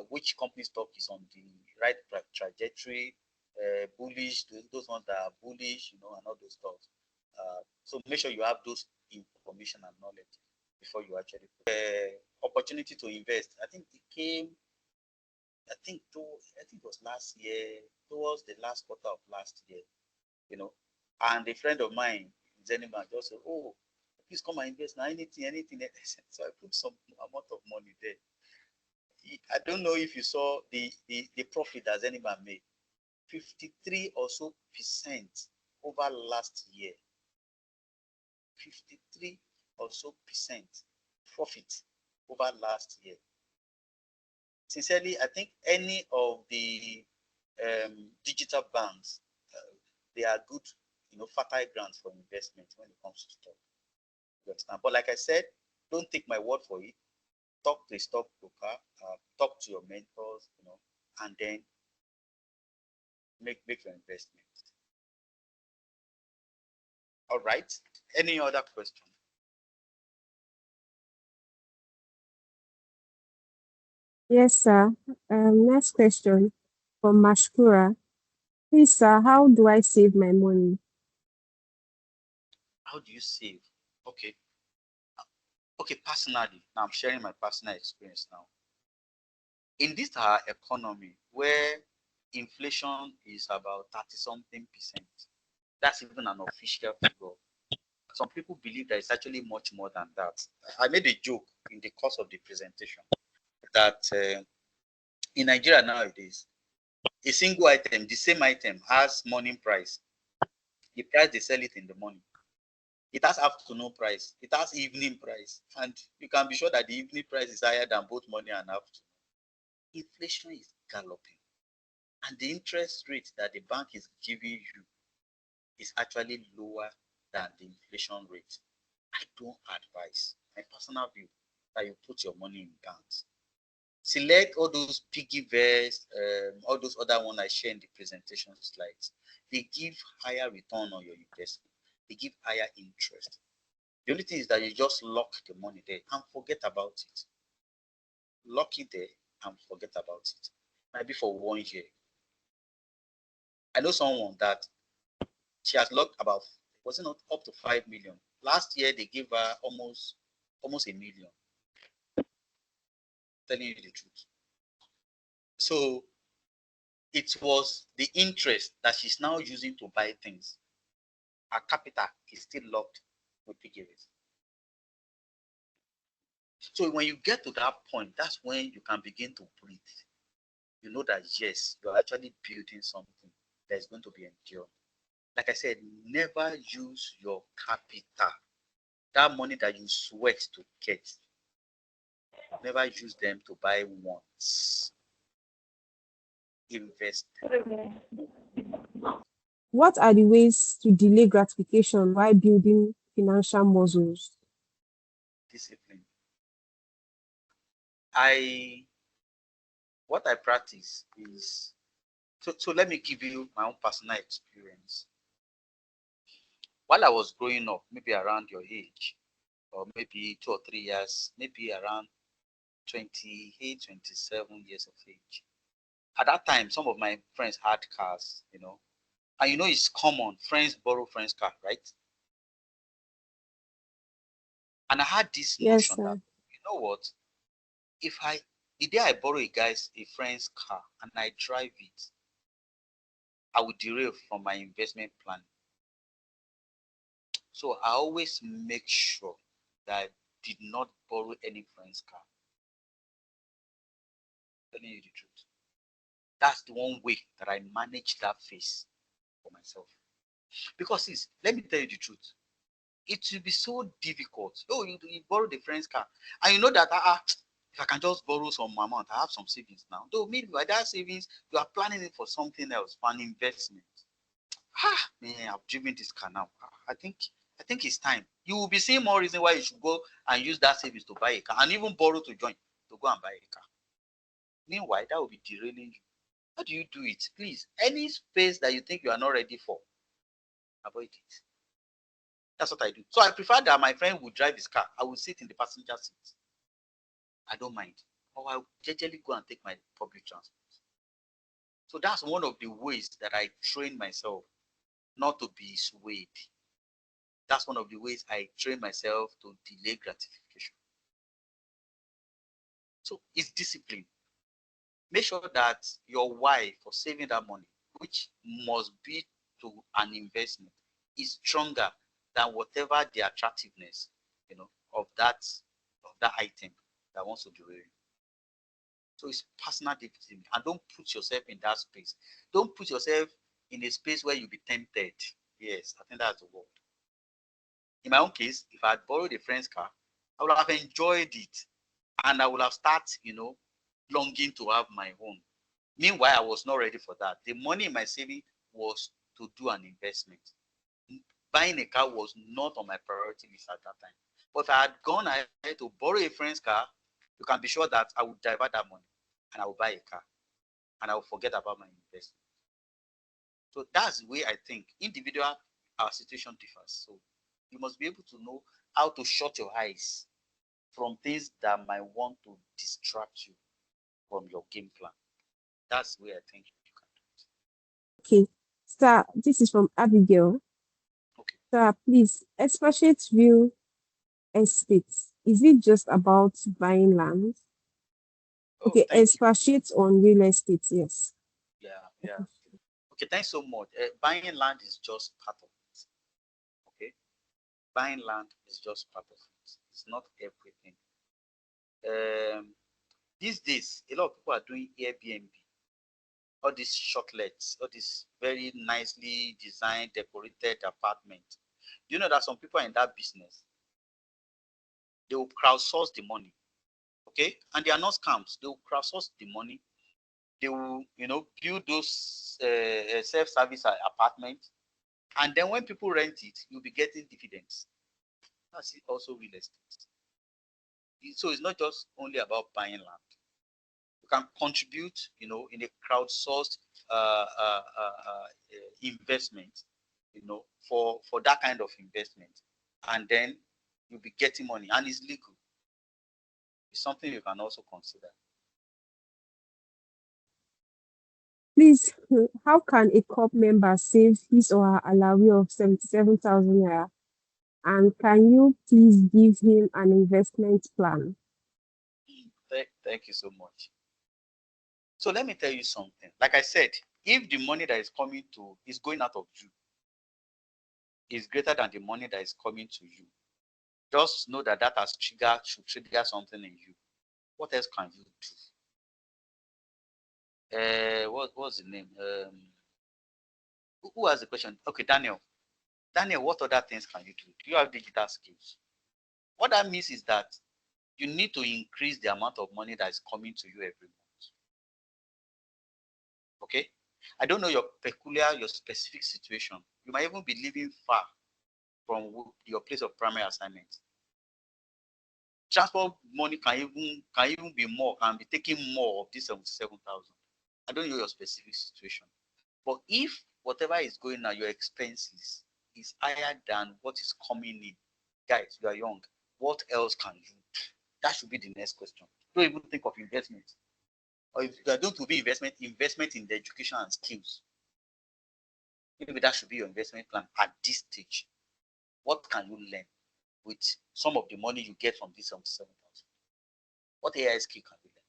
which company stock is on the right trajectory, bullish, those ones that are bullish, and all those stuff. So make sure you have those information and knowledge before you actually opportunity to invest. I think it came. I think it was last year, towards the last quarter of last year, and a friend of mine, Zeniman, just said, "Oh, please come and invest now. Anything." So I put some amount of money there. I don't know if you saw the profit that Zeniman made, 53 or so percent over last year. 53 or so percent profit over last year. Sincerely, I think any of the digital banks, they are good, fertile grounds for investment when it comes to stock. But like I said, don't take my word for it. Talk to a stockbroker, talk to your mentors, and then make your investment. All right. Any other question? Yes, sir. Next question from Mashkura. Please, sir, how do I save my money? How do you save? Okay. Okay, personally, now I'm sharing my personal experience now. In this economy where inflation is about 30-something percent, that's even an official figure. Some people believe that it's actually much more than that. I made a joke in the course of the presentation that in Nigeria nowadays, a single item, the same item, has morning price. The price they sell it in the morning. It has afternoon price. It has evening price. And you can be sure that the evening price is higher than both morning and afternoon. Inflation is galloping. And the interest rate that the bank is giving you is actually lower than the inflation rate. I don't advise, my personal view, that you put your money in banks. Select all those piggy vests, all those other ones I share in the presentation slides. They give higher return on your investment. They give higher interest. The only thing is that you just lock the money there and forget about it. Lock it there and forget about it. Maybe for 1 year. I know someone that she has locked about, was it not up to 5 million? Last year they gave her almost $1 million. Telling you the truth. So it was the interest that she's now using to buy things. Her capital is still locked with piggies. So when you get to that point, that's when you can begin to breathe. You know that yes, you're actually building something that is going to be endured. Like I said, never use your capital, that money that you sweat to get, never use them to buy wants. Invest. What are the ways to delay gratification while building financial muscles? Discipline. What I practice is, so let me give you my own personal experience. While I was growing up, maybe around your age, or maybe 2 or 3 years, maybe around 28, 27 years of age. At that time, some of my friends had cars, and it's common, friends borrow friends' car, right? And I had this Yes, notion that, sir. you know what, the day I borrow a friend's car and I drive it, I would derail from my investment plan. So I always make sure that I did not borrow any friend's car. Telling you the truth. That's the one way that I manage that phase for myself. Because let me tell you the truth. It will be so difficult. Oh, you borrow the friend's car, and you know that if I can just borrow some amount, I have some savings now. Though maybe by that savings, you are planning it for something else, for an investment. Man, I've driven this car now. I think it's time. You will be seeing more reason why you should go and use that savings to buy a car, and even borrow to join to go and buy a car. Meanwhile, that will be derailing you. How do you do it? Please, any space that you think you are not ready for, avoid it. That's what I do. So I prefer that my friend would drive his car. I will sit in the passenger seat. I don't mind. or I'll generally go and take my public transport. So that's one of the ways that I train myself not to be swayed. That's one of the ways I train myself to delay gratification. So it's discipline. Make sure that your why for saving that money, which must be to an investment, is stronger than whatever the attractiveness, of that item that wants to be wearing. So it's personal discipline, and don't put yourself in that space. Don't put yourself in a space where you'll be tempted. Yes, I think that's the word. In my own case, if I had borrowed a friend's car, I would have enjoyed it, and I would have started, longing to have my own. Meanwhile, I was not ready for that. The money in my saving was to do an investment. Buying a car was not on my priority list at that time. But if I had gone ahead to borrow a friend's car, you can be sure that I would divert that money and I will buy a car and I will forget about my investment. So that's the way I think. Individual situation differs. So you must be able to know how to shut your eyes from things that might want to distract you from your game plan. That's the way I think you can do it. Okay. Sir, this is from Abigail. Okay. Sir, please, expatiate real estates. Is it just about buying land? Oh, Okay, thank you. expatiate on real estate, yes. Yeah. Okay, thanks so much. Buying land is just part of it. Okay, buying land is just part of it. It's not everything. These days, a lot of people are doing Airbnb, all these shortlets, all these very nicely designed, decorated apartments. You know that some people are in that business. They will crowdsource the money, okay, and they are not scams. They will crowdsource the money. They will, build those self-service apartments, and then when people rent it, you'll be getting dividends. That's also real estate. So it's not just only about buying land. You can contribute, in a crowdsourced investment, for that kind of investment, and then you'll be getting money, and it's legal. It's something you can also consider. Please, how can a corp member save his or her allowance of 77,000 naira? And can you please give him an investment plan? Thank you so much. So let me tell you something. Like I said, if the money that is coming is going out of you is greater than the money that is coming to you, just know that should trigger something in you. What else can you do? What's the name? Who has the question? Okay, Daniel. Daniel, what other things can you do? Do you have digital skills? What that means is that you need to increase the amount of money that is coming to you every month. Okay? I don't know your specific situation. You might even be living far from your place of primary assignment. Transport money can even be more, can be taking more of this 77,000. I don't know your specific situation. But if whatever is going on, your expenses is higher than what is coming in, guys, you are young. What else can you do? That should be the next question. Don't even think of investment. Or if you are going to be investment in the education and skills. Maybe that should be your investment plan at this stage. What can you learn with some of the money you get from this 77,000? What AI skill can you learn?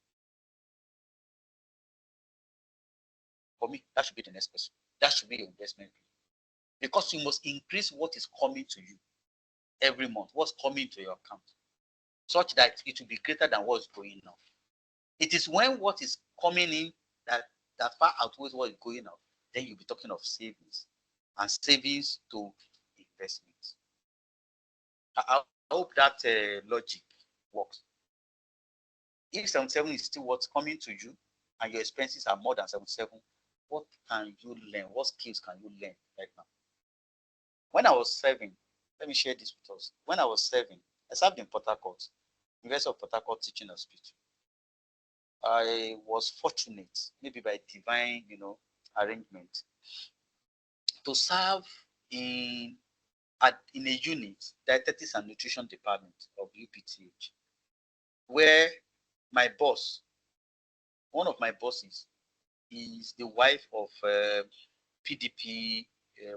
For me, that should be the next question. That should be your investment plan. Because you must increase what is coming to you every month, what's coming to your account, such that it will be greater than what's going out. It is when what is coming in that far outweighs what is going out, then you'll be talking of savings, and savings to investments. I hope that logic works. If 77 is still what's coming to you and your expenses are more than 77, what can you learn? What skills can you learn right now? When I was serving, let me share this with us. When I was serving, I served in Port Harcourt, University of Port Harcourt Teaching Hospital. I was fortunate, maybe by divine, arrangement, to serve in a unit, dietetics and nutrition department of UPTH, where my boss, one of my bosses, is the wife of PDP,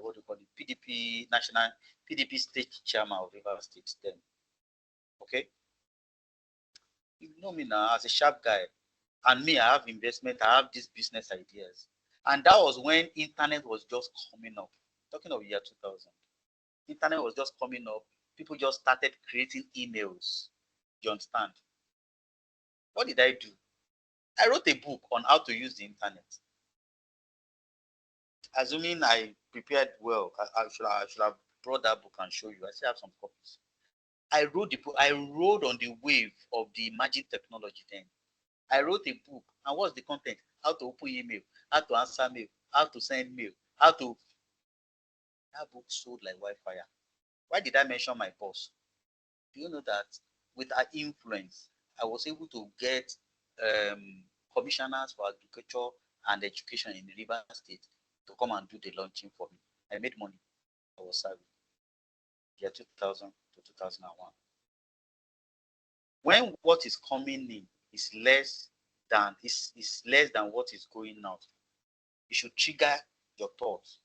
what do you call it? PDP national, PDP state chairman of River State then. Okay, you know me now as a sharp guy, and me, I have investment, I have these business ideas, and that was when internet was just coming up. Talking of year 2000, internet was just coming up. People just started creating emails. You understand? What did I do? I wrote a book on how to use the internet. Assuming I prepared well, I should have brought that book and show you. I still have some copies. I wrote the book. I rode on the wave of the emerging technology then. I wrote a book. And what's the content? How to open email, how to answer mail, how to send mail, how to. That book sold like wildfire. Why did I mention my boss? Do you know that with our influence, I was able to get commissioners for agriculture and education in the River State to come and do the launching for me. I made money. I was serving. Year 2000 to 2001. When what is coming in is less than what is going out, you should trigger your thoughts.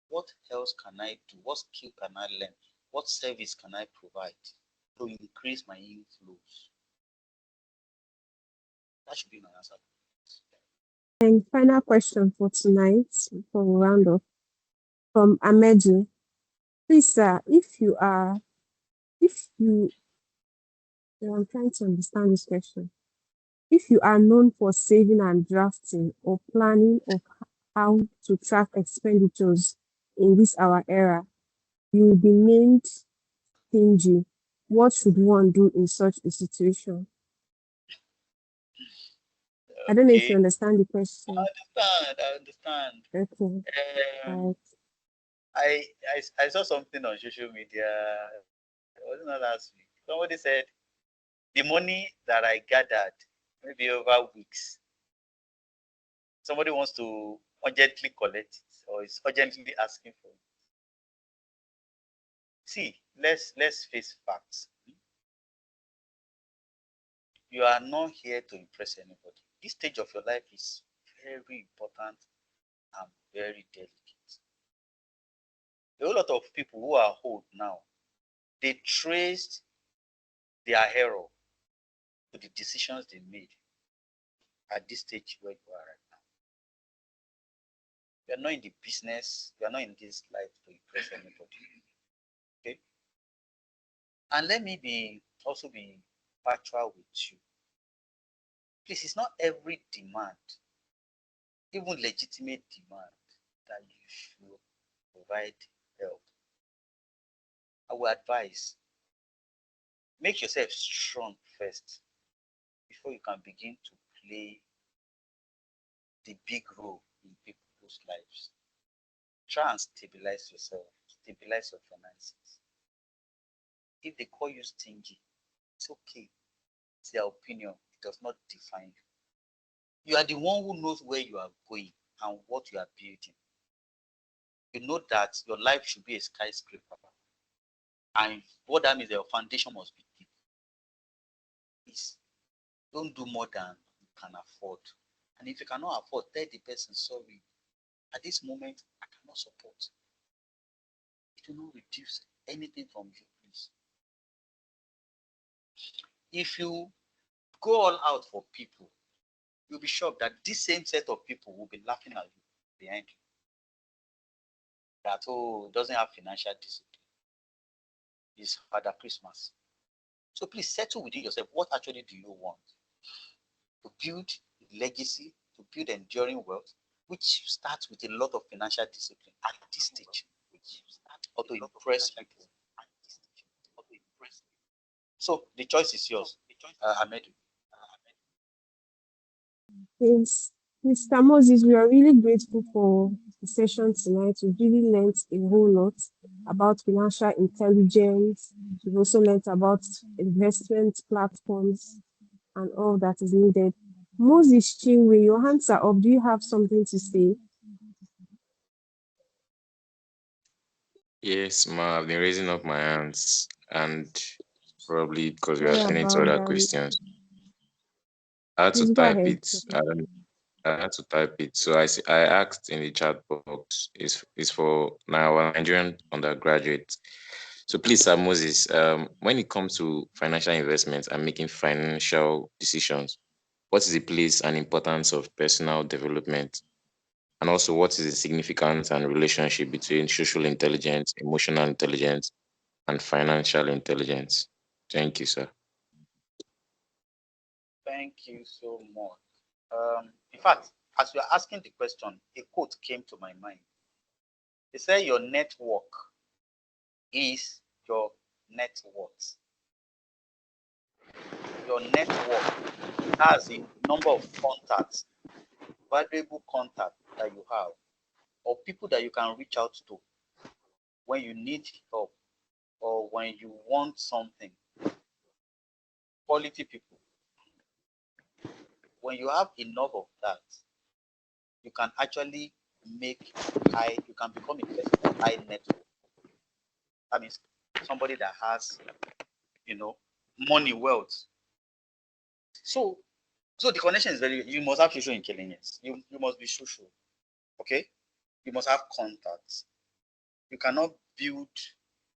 What else can I do? What skill can I learn? What service can I provide to increase my inflows? That should be my answer. And final question for tonight, before we round up, from Amedu. Please, sir, if you, I'm trying to understand this question. If you are known for saving and drafting or planning of how to track expenditures in this our era, you will be named stingy. What should one do in such a situation? I don't know if you Okay, understand the I question. understand. I understand. Okay, Um, right. I saw something on social media. It wasn't last week. Somebody said the money that I gathered maybe over weeks, somebody wants to urgently collect it or is urgently asking for it. See, let's face facts. You are not here to impress anybody. This stage of your life is very important and very delicate. A whole lot of people who are old now, they traced their error to the decisions they made at this stage where you are right now. You are not in the business, you are not in this life to impress anybody. Okay? And let me also be factual with you. Please, it's not every demand, even legitimate demand, that you should provide help. I will advise, make yourself strong first before you can begin to play the big role in people's lives. Try and stabilize yourself, stabilize your finances. If they call you stingy, it's okay. It's their opinion. It does not define you. You are the one who knows where you are going and what you are building. You know that your life should be a skyscraper. And what that means, your foundation must be deep. Please, don't do more than you can afford. And if you cannot afford, tell the person, sorry, at this moment, I cannot support. It will not reduce anything from you, please. If you go all out for people, you'll be shocked that this same set of people will be laughing at you behind you. That, oh, doesn't have financial discipline. It's Father Christmas. So please settle within yourself. What actually do you want? To build legacy, to build enduring wealth, which starts with a lot of financial discipline at this stage, or to impress people. So the choice is yours, Ahmed. Yes. Mr. Moses, we are really grateful for the session tonight. We've really learned a whole lot about financial intelligence. We've also learned about investment platforms and all that is needed. Moses Chinwe, your hands are up. Do you have something to say? Yes, ma, I've been raising up my hands, and probably because we are Sorry turning to about other that. questions. I had to Please go type ahead. it. I had to type it. So I asked in the chat box is for now our Nigerian undergraduate. So please, Sir Moses, when it comes to financial investments and making financial decisions, what is the place and importance of personal development? And also, what is the significance and relationship between social intelligence, emotional intelligence, and financial intelligence? Thank you, sir. Thank you so much. In fact, as you are asking the question, a quote came to my mind. They say your network is your net worth. Your network has a number of contacts, valuable contacts that you have, or people that you can reach out to when you need help or when you want something. Quality people. When you have enough of that, you can actually you can become a person of high network. That means somebody that has, money, wealth. So the connection is you must have social intelligence. You must be social. Okay? You must have contacts. You cannot build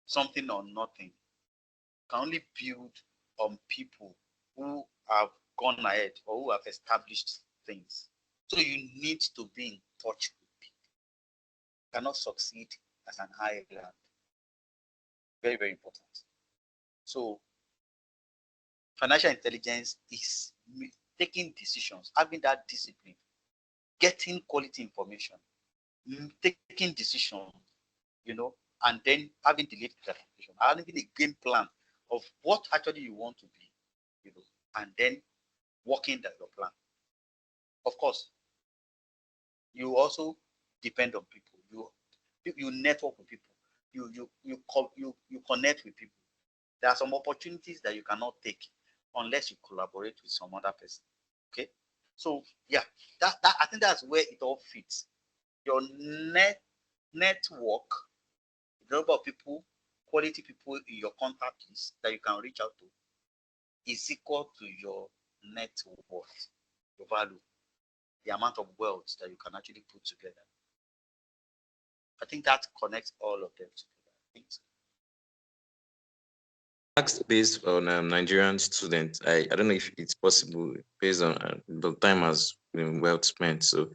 something on nothing. You can only build on people who have gone ahead or who have established things. So you need to be in touch with people. You cannot succeed as an island. Very, very important. So financial intelligence is taking decisions, having that discipline, getting quality information, taking decisions, and then having delayed gratification, having a game plan of what actually you want to be, and then working that your plan. Of course, you also depend on people. You network with people. You connect with people. There are some opportunities that you cannot take unless you collaborate with some other person. Okay, so yeah, that I think that's where it all fits. Your network, the number of people, quality people in your contact list that you can reach out to, is equal to your net worth, your value, the amount of wealth that you can actually put together. I think that connects all of them together. Asked based on Nigerian students. I don't know if it's possible based on the time has been well spent. So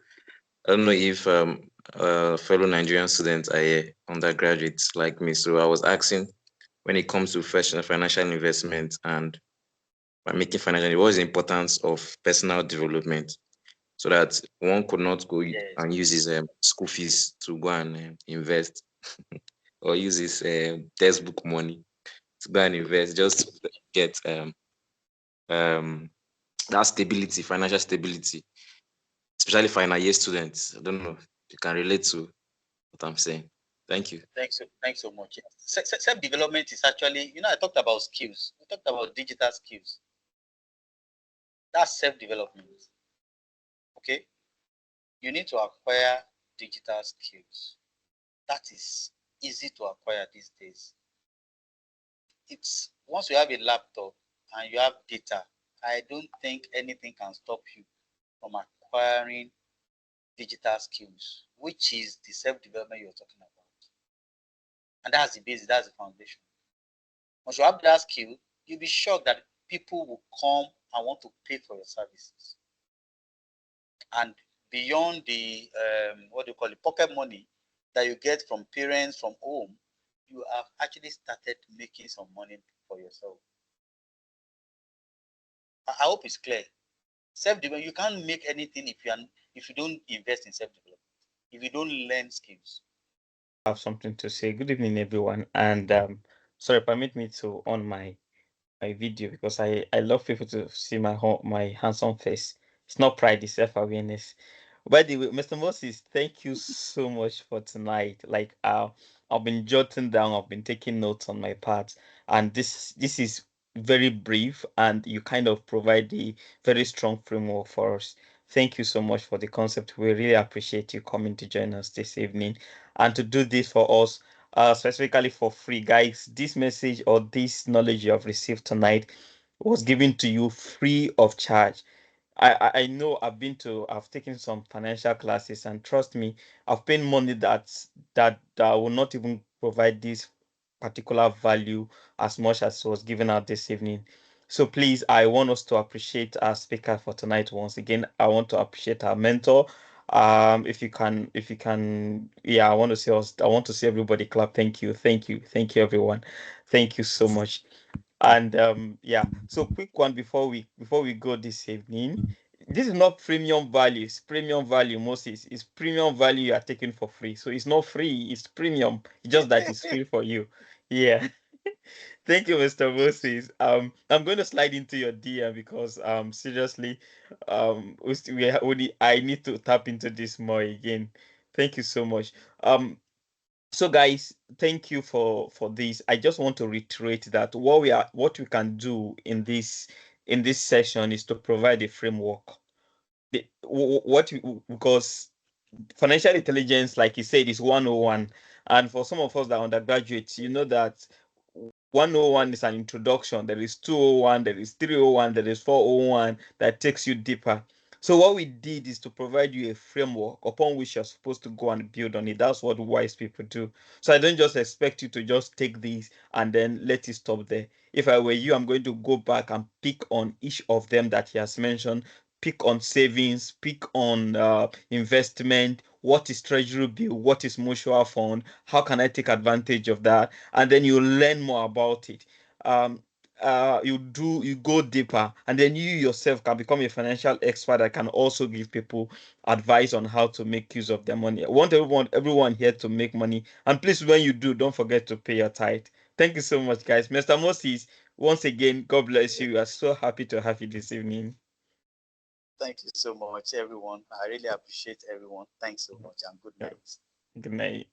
I don't know if fellow Nigerian students are here, undergraduates like me. So I was asking when it comes to financial investment and by making financial, what is the importance of personal development so that one could not go Yes. and use his school fees to go and invest or use his textbook money to go and invest just to get that stability, financial stability, especially final year students. I don't know if you can relate to what I'm saying. Thank you. Thanks so much. Self-development is actually, I talked about skills. We talked about digital skills. That's self-development. Okay? You need to acquire digital skills. That is easy to acquire these days. It's once you have a laptop and you have data, I don't think anything can stop you from acquiring digital skills, which is the self-development you're talking about. And that's the basis, that's the foundation. Once you have that skill, you'll be shocked that people will come and want to pay for your services. And beyond the what do you call it, pocket money that you get from parents from home, you have actually started making some money for yourself. I hope it's clear. Self-development, you can't make anything if you don't invest in self-development, if you don't learn skills. Have something to say. Good evening, everyone. And sorry, permit me to on my video because I love people to see my handsome face. It's not pride, it's self-awareness. By the way, Mr. Moses, thank you so much for tonight. Like I've been jotting down, I've been taking notes on my part, and this is very brief, and you kind of provide the very strong framework for us. Thank you so much for the concept. We really appreciate you coming to join us this evening and to do this for us specifically for free, guys. This message or this knowledge you have received tonight was given to you free of charge. I know I've taken some financial classes, and trust me, I've paid money that will not even provide this particular value as much as was given out this evening. So please, I want us to appreciate our speaker for tonight once again. I want to appreciate our mentor. If you can, yeah, I want to see everybody clap. Thank you, thank you, thank you, everyone. Thank you so much. And yeah, so quick one before we go this evening. This is not premium value, it's premium value, Moses. It's premium value you are taking for free. So it's not free, it's premium. Just that it's free for you. Yeah. Thank you, Mr. Moses. I'm going to slide into your DM because seriously, I need to tap into this more again. Thank you so much. So guys, thank you for this. I just want to reiterate that what we can do in this session is to provide a framework. Because financial intelligence, like you said, is 101. And for some of us that are undergraduates, you know that 101 is an introduction. There is 201, there is 301, there is 401 that takes you deeper. So what we did is to provide you a framework upon which you're supposed to go and build on it. That's what wise people do. So I don't just expect you to just take this and then let it stop there. If I were you, I'm going to go back and pick on each of them that he has mentioned, pick on savings, pick on investment, what is treasury bill, what is mutual fund, how can I take advantage of that, and then you learn more about it. Um, you go deeper, and then you yourself can become a financial expert that can also give people advice on how to make use of their money. I want everyone here to make money, and please, when you do, don't forget to pay your tithe. Thank you so much, guys. Mr. Moses, once again, God bless you. We are so happy to have you this evening. Thank you so much, everyone. I really appreciate everyone. Thanks so much, and good Yeah. night. Good night.